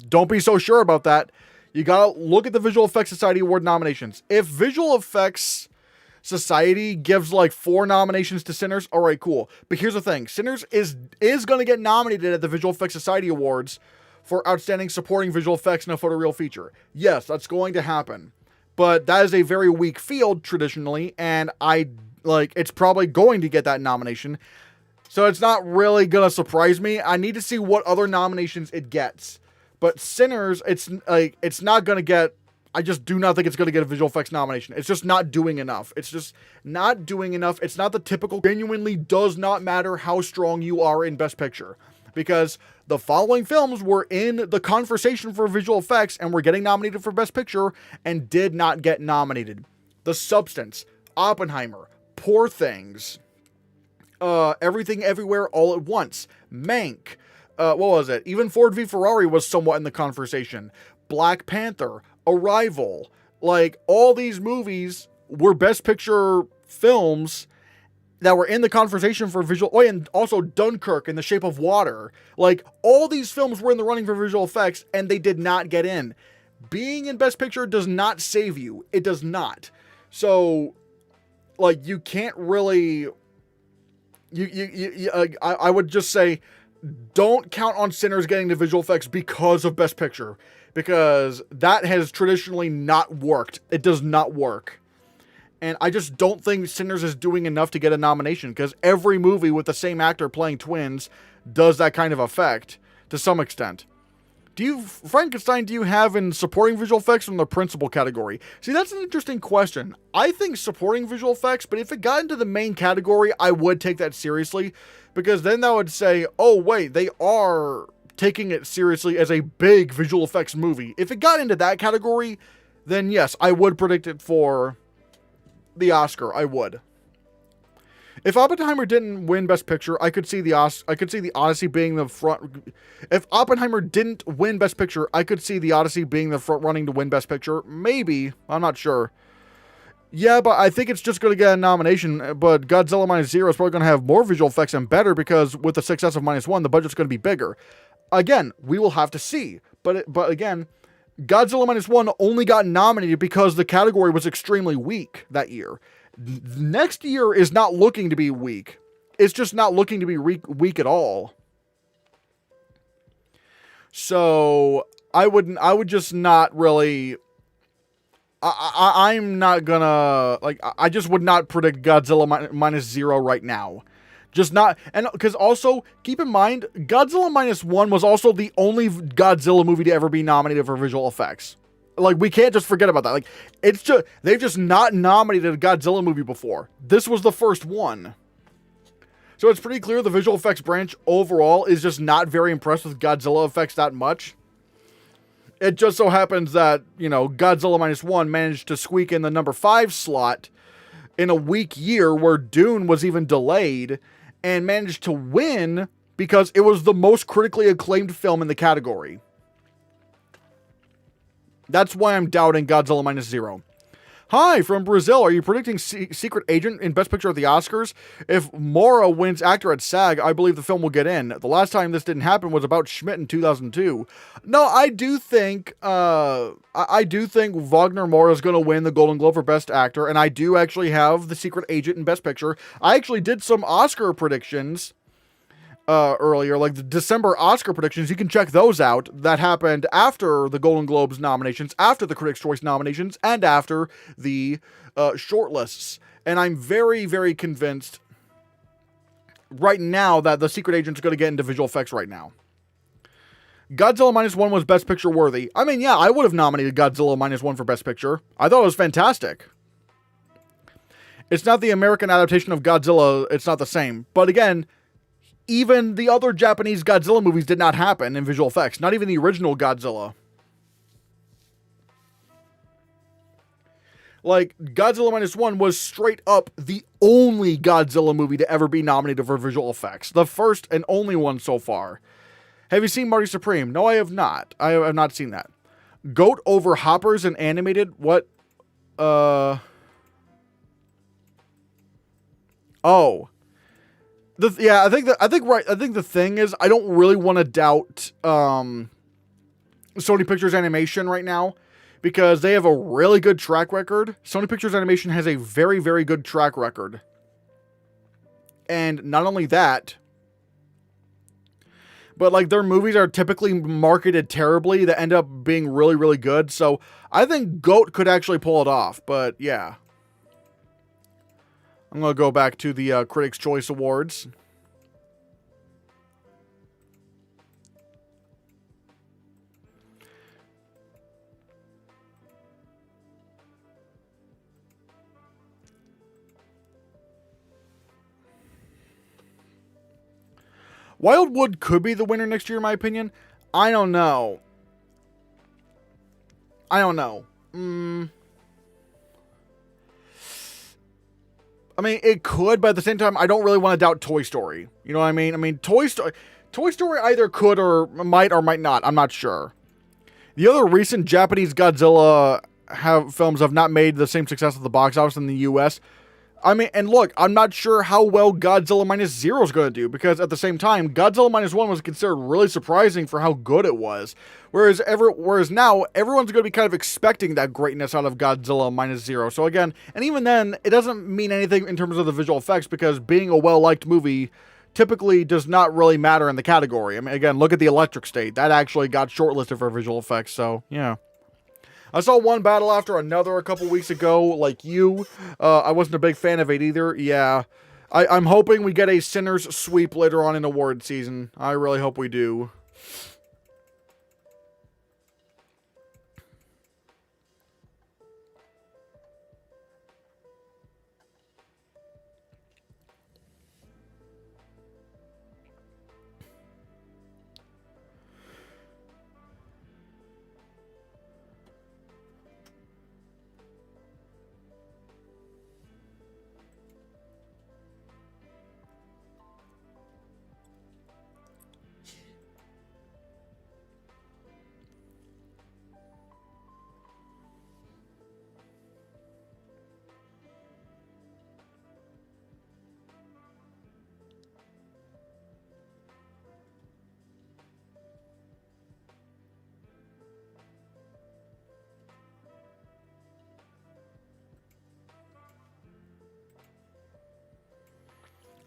Don't be so sure about that. You gotta look at the Visual Effects Society Award nominations. If Visual Effects Society gives 4 nominations to Sinners, alright, cool. But here's the thing. Sinners is gonna get nominated at the Visual Effects Society Awards for Outstanding Supporting Visual Effects in a Photoreal Feature. Yes, that's going to happen. But that is a very weak field, traditionally, and it's probably going to get that nomination. So it's not really gonna surprise me. I need to see what other nominations it gets. But Sinners, it's not going to get, I just do not think it's going to get a visual effects nomination. It's just not doing enough. It's just not doing enough. It's not the typical, genuinely does not matter how strong you are in Best Picture. Because the following films were in the conversation for visual effects and were getting nominated for Best Picture and did not get nominated. The Substance, Oppenheimer, Poor Things, Everything Everywhere All at Once, Mank, what was it? Even Ford v Ferrari was somewhat in the conversation. Black Panther, Arrival, all these movies were Best Picture films that were in the conversation for visual. Oh, and also Dunkirk and The Shape of Water. All these films were in the running for visual effects, and they did not get in. Being in Best Picture does not save you. It does not. So, you can't really I would just say, don't count on Sinners getting the visual effects because of Best Picture, because that has traditionally not worked. It does not work. And I just don't think Sinners is doing enough to get a nomination, because every movie with the same actor playing twins does that kind of effect to some extent. Frankenstein, do you have in supporting visual effects from the principal category? See, that's an interesting question. I think supporting visual effects, but if it got into the main category, I would take that seriously, because then that would say, oh wait, they are taking it seriously as a big visual effects movie. If it got into that category, then yes, I would predict it for the Oscar. I would. If Oppenheimer didn't win Best Picture, I could see the Odyssey being the front. If Oppenheimer didn't win Best Picture, I could see the Odyssey being the front running to win Best Picture. Maybe. I'm not sure. Yeah, but I think it's just going to get a nomination. But Godzilla Minus Zero is probably going to have more visual effects and better, because with the success of Minus One, the budget's going to be bigger. Again, we will have to see. But again, Godzilla Minus One only got nominated because the category was extremely weak that year. Next year is not looking to be weak. It's just not looking to be weak at all. So I would just not really. I'm not gonna I just would not predict Godzilla Minus Zero right now. Just not, and because also keep in mind, Godzilla Minus One was also the only Godzilla movie to ever be nominated for visual effects. Like, we can't just forget about that. Like, it's just, they've just not nominated a Godzilla movie before. This was the first one. So it's pretty clear the visual effects branch overall is just not very impressed with Godzilla effects that much. It just so happens that, Godzilla Minus One managed to squeak in the number 5 slot in a weak year where Dune was even delayed, and managed to win because it was the most critically acclaimed film in the category. That's why I'm doubting Godzilla Minus Zero. Hi, from Brazil. Are you predicting Secret Agent in Best Picture at the Oscars? If Mora wins actor at SAG, I believe the film will get in. The last time this didn't happen was about Schmidt in 2002. No, I do think Wagner Moura is going to win the Golden Globe for Best Actor, and I do actually have the Secret Agent in Best Picture. I actually did some Oscar predictions earlier, like the December Oscar predictions. You can check those out. That happened after the Golden Globes nominations, after the Critics' Choice nominations, and after the shortlists. And I'm very, very convinced right now that the Secret Agent's going to get into visual effects right now. Godzilla Minus One was Best Picture worthy. I mean, yeah, I would have nominated Godzilla Minus One for Best Picture. I thought it was fantastic. It's not the American adaptation of Godzilla. It's not the same. But again, even the other Japanese Godzilla movies did not happen in visual effects. Not even the original Godzilla. Like, Godzilla Minus One was straight up the only Godzilla movie to ever be nominated for visual effects. The first and only one so far. Have you seen Marty Supreme? No, I have not. I have not seen that. Goat over Hoppers and animated? What? Oh. I think the thing is, I don't really want to doubt Sony Pictures Animation right now, because they have a really good track record. Sony Pictures Animation has a very, very good track record. And not only that, but like their movies are typically marketed terribly that end up being really, really good. So I think GOAT could actually pull it off. But yeah. I'm going to go back to the Critics' Choice Awards. Wildwood could be the winner next year, in my opinion. I don't know. I mean, it could, but at the same time, I don't really want to doubt Toy Story. You know what I mean? I mean, Toy Story either could or might not. I'm not sure. The other recent Japanese Godzilla films have not made the same success at the box office in the U.S. I mean, and look, I'm not sure how well Godzilla Minus Zero is going to do, because at the same time, Godzilla Minus One was considered really surprising for how good it was. Whereas now, everyone's going to be kind of expecting that greatness out of Godzilla Minus Zero. So again, and even then, it doesn't mean anything in terms of the visual effects, because being a well-liked movie typically does not really matter in the category. I mean, again, look at the Electric State. That actually got shortlisted for visual effects, so yeah. I saw one battle after another a couple weeks ago, like you. I wasn't a big fan of it either. Yeah. I'm hoping we get a Sinners sweep later on in award season. I really hope we do.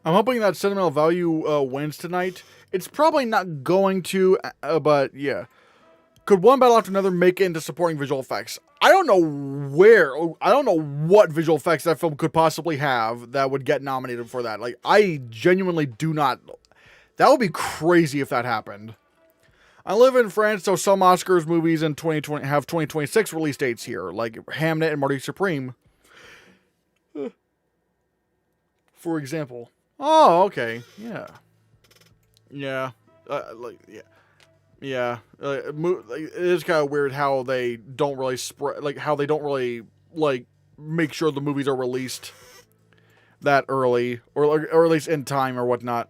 I'm hoping that sentimental value wins tonight. It's probably not going to, but yeah. Could one battle after another make it into supporting visual effects? I don't know what visual effects that film could possibly have that would get nominated for that. Like, I genuinely do not. That would be crazy if that happened. I live in France, so some Oscars movies in 2020 have 2026 release dates here, like Hamnet and Marty Supreme, for example. Oh, okay, yeah, yeah, yeah. It is kind of weird how they don't really make sure the movies are released that early, or at least in time or whatnot.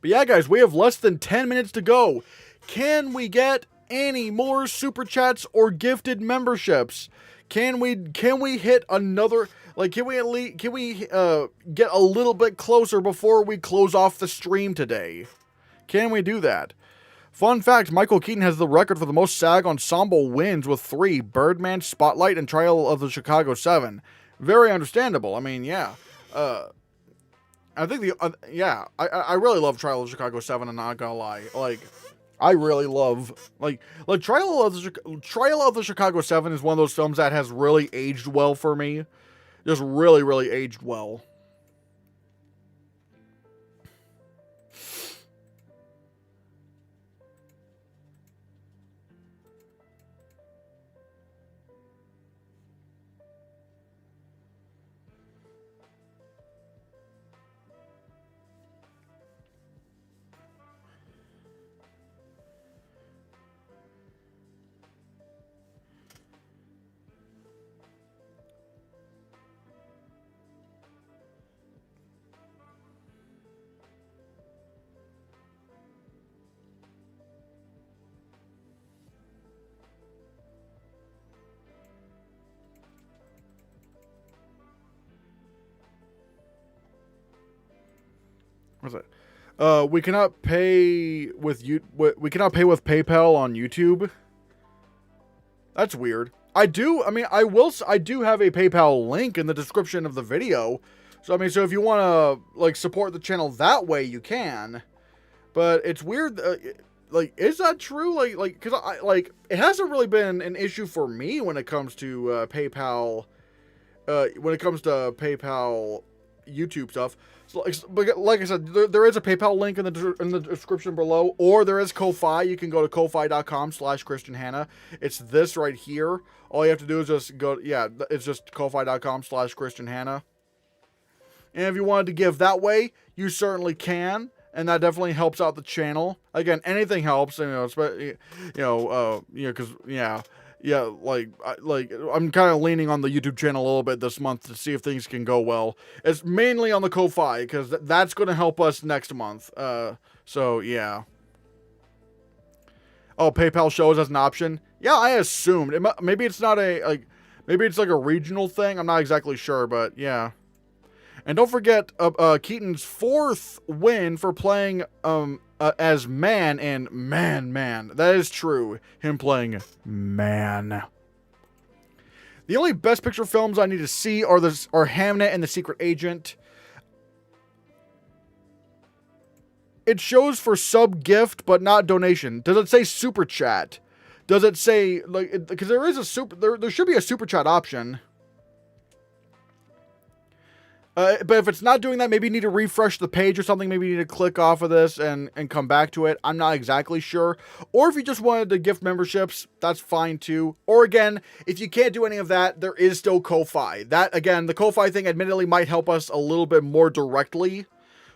But yeah, guys, we have less than 10 minutes to go. Can we get any more super chats or gifted memberships? Can we hit another? Like, can we get a little bit closer before we close off the stream today? Can we do that? Fun fact, Michael Keaton has the record for the most SAG Ensemble wins with 3, Birdman, Spotlight, and Trial of the Chicago 7. Very understandable. I mean, yeah. I think I really love Trial of the Chicago 7, I'm not gonna lie. Like, I really love, like Trial of the Chicago 7 is one of those films that has really aged well for me. Just really, really aged well. What's that? We cannot pay with we cannot pay with PayPal on YouTube. That's weird. I do have a PayPal link in the description of the video. So I mean, so if you want to like support the channel that way, you can. But it's weird. Like, is that true? Because it hasn't really been an issue for me when it comes to PayPal. When it comes to PayPal YouTube stuff. So, like I said, there is a PayPal link in the description below, or there is Ko-Fi. You can go to ko-fi.com/ChristianHannah. It's this right here. All you have to do is just go, it's just ko-fi.com/ChristianHannah. And if you wanted to give that way, you certainly can, and that definitely helps out the channel. Again, anything helps, because I'm kind of leaning on the YouTube channel a little bit this month to see if things can go well. It's mainly on the Ko-Fi, because that's going to help us next month. So, yeah. Oh, PayPal shows as an option? Yeah, I assumed. Maybe it's not maybe it's like a regional thing. I'm not exactly sure, but yeah. And don't forget Keaton's 4th win for playing as Man in Man. That is true. Him playing Man. The only Best Picture films I need to see are Hamnet and The Secret Agent. It shows for sub gift, but not donation. Does it say super chat? Does it say, like, because there is a there should be a super chat option. But if it's not doing that, maybe you need to refresh the page or something. Maybe you need to click off of this and come back to it. I'm not exactly sure. Or if you just wanted to gift memberships, that's fine too. Or again, if you can't do any of that, there is still Ko-Fi. That, again, the Ko-Fi thing admittedly might help us a little bit more directly.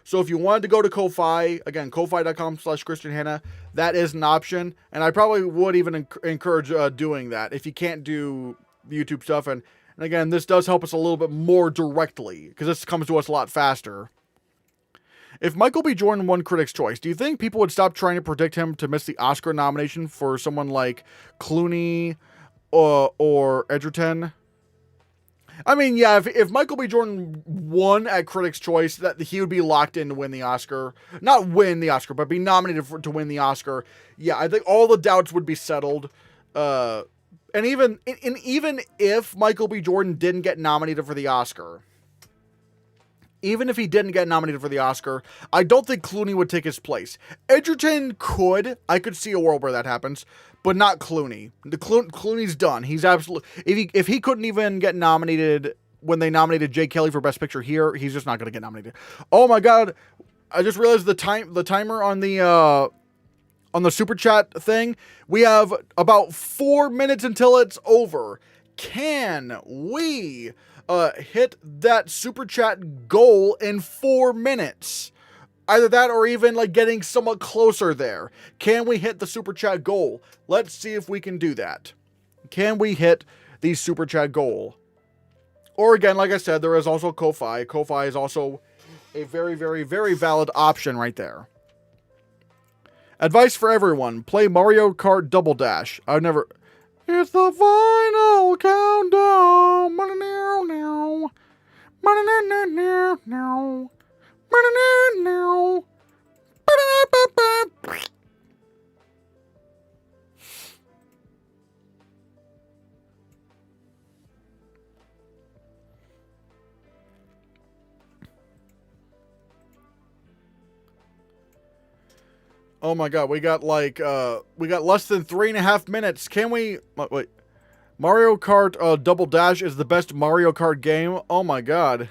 So if you wanted to go to Ko-Fi, again, ko-fi.com/ChristianHannah, that is an option. And I probably would even encourage doing that if you can't do the YouTube stuff. And again, this does help us a little bit more directly, because this comes to us a lot faster. If Michael B. Jordan won Critics' Choice, do you think people would stop trying to predict him to miss the Oscar nomination for someone like Clooney or Edgerton? I mean, yeah, if Michael B. Jordan won at Critics' Choice, that he would be locked in to win the Oscar. Not win the Oscar, but be nominated to win the Oscar. Yeah, I think all the doubts would be settled. And even if Michael B. Jordan didn't get nominated for the Oscar, I don't think Clooney would take his place. Edgerton could. I could see a world where that happens, but not Clooney. Clooney's done. He's absolutely... If he couldn't even get nominated when they nominated Jay Kelly for Best Picture here, he's just not going to get nominated. Oh my God. I just realized the timer on the super chat thing. We have about 4 minutes until it's over. Can we hit that super chat goal in 4 minutes? Either that or even like getting somewhat closer there. Can we hit the super chat goal? Let's see if we can do that. Can we hit the super chat goal? Or again, like I said, there is also Ko-Fi. Ko-Fi is also a very, very, very valid option right there. Advice for everyone. Play Mario Kart Double Dash. I've never... It's the final countdown. Oh my God, we got less than 3.5 minutes. Can we, wait, Mario Kart Double Dash is the best Mario Kart game. Oh my God.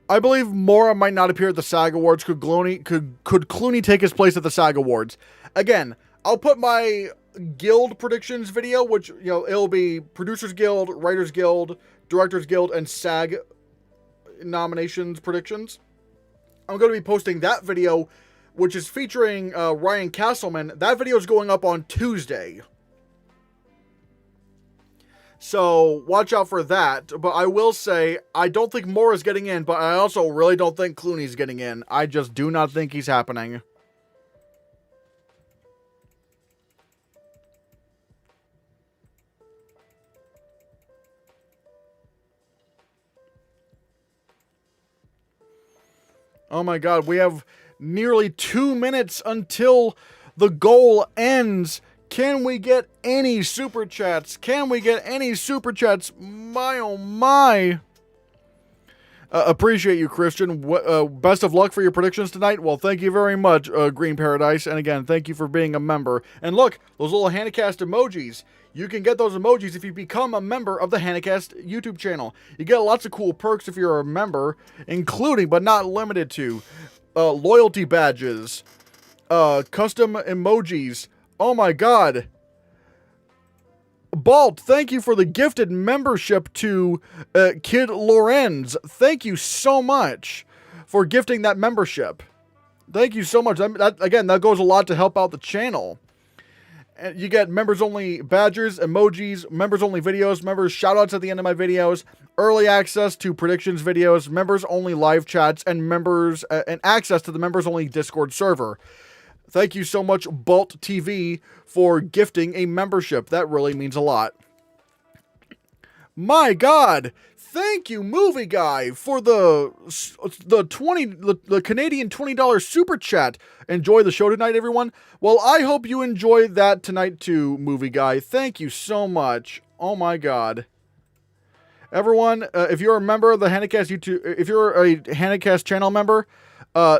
I believe Mora might not appear at the SAG Awards. Could Clooney take his place at the SAG Awards? Again, I'll put my guild predictions video, which, you know, it'll be Producers Guild, Writers Guild, Directors Guild, and SAG nominations predictions. I'm going to be posting that video, which is featuring Ryan Castleman. That video is going up on Tuesday. So watch out for that. But I will say, I don't think Mora's getting in, but I also really don't think Clooney's getting in. I just do not think he's happening. Oh my God, we have nearly 2 minutes until the goal ends. Can we get any super chats? Can we get any super chats? My, oh my. Appreciate you, Christian. Best of luck for your predictions tonight. Well, thank you very much, Green Paradise. And again, thank you for being a member. And look, those little Hannahcast emojis. You can get those emojis if you become a member of the Hannahcast YouTube channel. You get lots of cool perks if you're a member, including, but not limited to, loyalty badges, custom emojis. Oh my God. Balt, thank you for the gifted membership to Kid Lorenz. Thank you so much for gifting that membership. Thank you so much. That goes a lot to help out the channel. And you get members-only badges, emojis, members-only videos, members shout-outs at the end of my videos, early access to predictions videos, members-only live chats, and members and access to the members-only Discord server. Thank you so much, Bolt TV, for gifting a membership. That really means a lot. My God! Thank you, Movie Guy, for the Canadian $20 super chat. Enjoy the show tonight, everyone. Well, I hope you enjoy that tonight too, Movie Guy. Thank you so much. Oh my God. Everyone, if you're a member of the Hannahcast YouTube, if you're a Hannahcast channel member,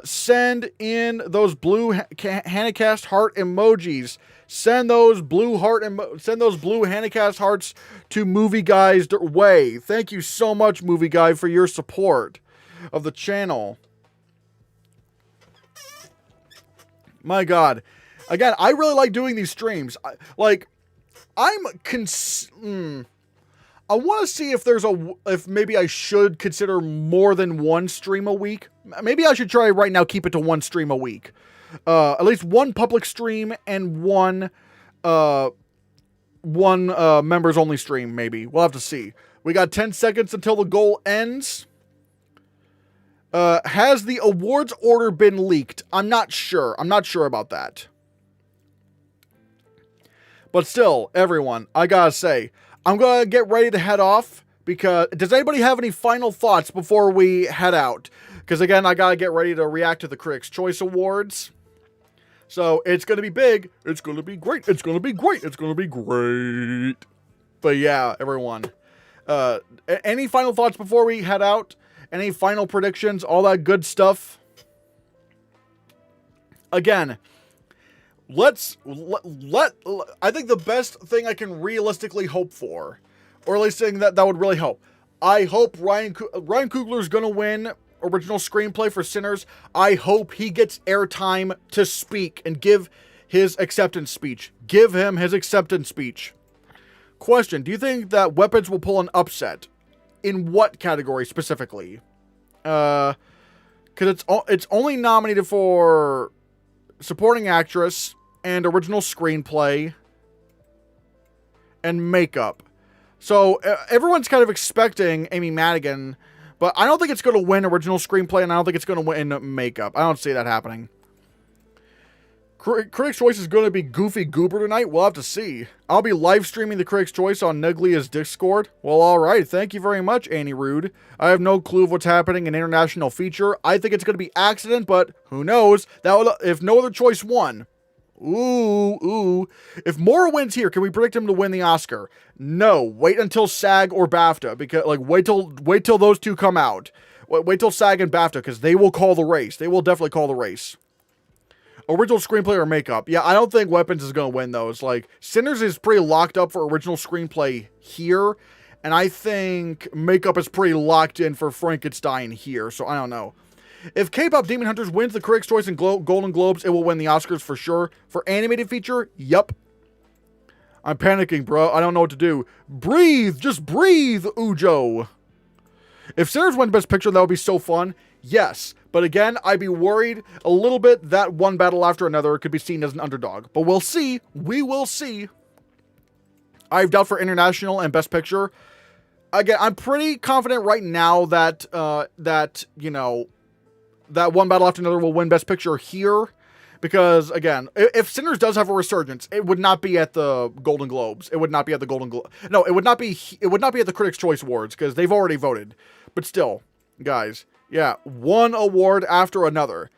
send in those blue Hannahcast heart emojis. Send those blue Hannahcast hearts to Movie Guy's way. Thank you so much, Movie Guy, for your support of the channel. My God. Again, I really like doing these streams. I want to see if maybe I should consider more than one stream a week. Maybe I should try right now, keep it to one stream a week. At least one public stream and one members only stream, maybe. We'll have to see. We got 10 seconds until the goal ends. Has the awards order been leaked? I'm not sure. I'm not sure about that. But still, everyone, I gotta say, I'm gonna get ready to head off because does anybody have any final thoughts before we head out? Because again, I gotta get ready to react to the Critics' Choice Awards. So it's gonna be big. It's gonna be great. It's gonna be great. It's gonna be great. But yeah, everyone. Any final thoughts before we head out? Any final predictions? All that good stuff. Again, I think the best thing I can realistically hope for, or at least saying that would really help. I hope Ryan Coogler's gonna win original screenplay for Sinners. I hope he gets airtime to speak and give his acceptance speech. Give him his acceptance speech. Question: do you think that Weapons will pull an upset? In what category specifically? Because it's only nominated for supporting actress and original screenplay and makeup. So everyone's kind of expecting Amy Madigan, but I don't think it's going to win original screenplay, and I don't think it's going to win makeup. I don't see that happening. Critics' Choice is going to be Goofy Goober tonight. We'll have to see. I'll be live streaming the Critics' Choice on Nuglia's Discord. Well, alright. Thank you very much, Annie Rude. I have no clue of what's happening in international feature. I think it's going to be accident, but who knows? If no other choice won. Ooh. If Moore wins here, can we predict him to win the Oscar? No. Wait until SAG or BAFTA, because wait till those two come out. Wait till SAG and BAFTA, because they will call the race. They will definitely call the race. Original screenplay or makeup? Yeah, I don't think Weapons is going to win those. Sinners is pretty locked up for original screenplay here, and I think makeup is pretty locked in for Frankenstein here, so I don't know. If K-Pop Demon Hunters wins the Critics' Choice and Golden Globes, it will win the Oscars for sure. For animated feature, yup. I'm panicking, bro. I don't know what to do. Breathe! Just breathe, Ujo! If Sinners wins Best Picture, that would be so fun. Yes. But again, I'd be worried a little bit that one battle after another could be seen as an underdog. But we'll see. We will see. I have doubt for international and Best Picture. Again, I'm pretty confident right now that, that one battle after another will win Best Picture here. Because, again, if Sinners does have a resurgence, it would not be at the Golden Globes. It would not be at the Golden Globe. No, it would not be at the Critics' Choice Awards, because they've already voted. But still, guys, yeah, one award after another.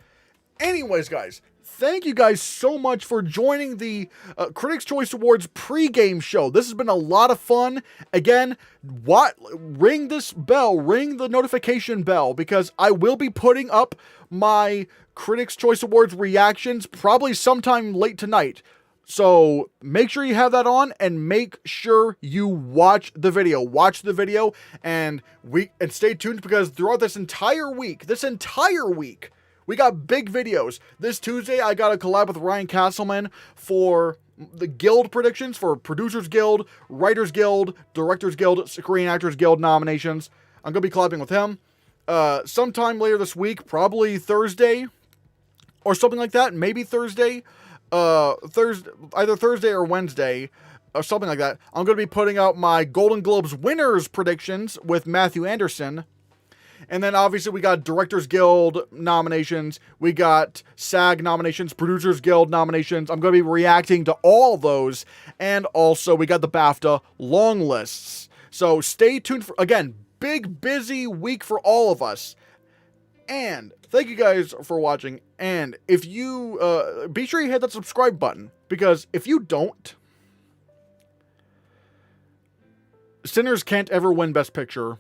Anyways, guys, thank you guys so much for joining the Critics' Choice Awards pregame show. This has been a lot of fun. Again, ring this bell, ring the notification bell, because I will be putting up my Critics' Choice Awards reactions probably sometime late tonight. So make sure you have that on, and make sure you watch the video. Watch the video, and stay tuned, because throughout this entire week, we got big videos. This Tuesday, I got a collab with Ryan Castleman for the Guild predictions for Producers Guild, Writers Guild, Directors Guild, Screen Actors Guild nominations. I'm going to be collabing with him sometime later this week, probably Thursday or something like that. Maybe Thursday. Either Thursday or Wednesday or something like that. I'm going to be putting out my Golden Globes winners predictions with Matthew Anderson. And then obviously we got Directors Guild nominations. We got SAG nominations, Producers Guild nominations. I'm going to be reacting to all those. And also we got the BAFTA long lists. So stay tuned for, again, big, busy week for all of us. And thank you guys for watching. And if you, be sure you hit that subscribe button. Because if you don't, Sinners can't ever win Best Picture.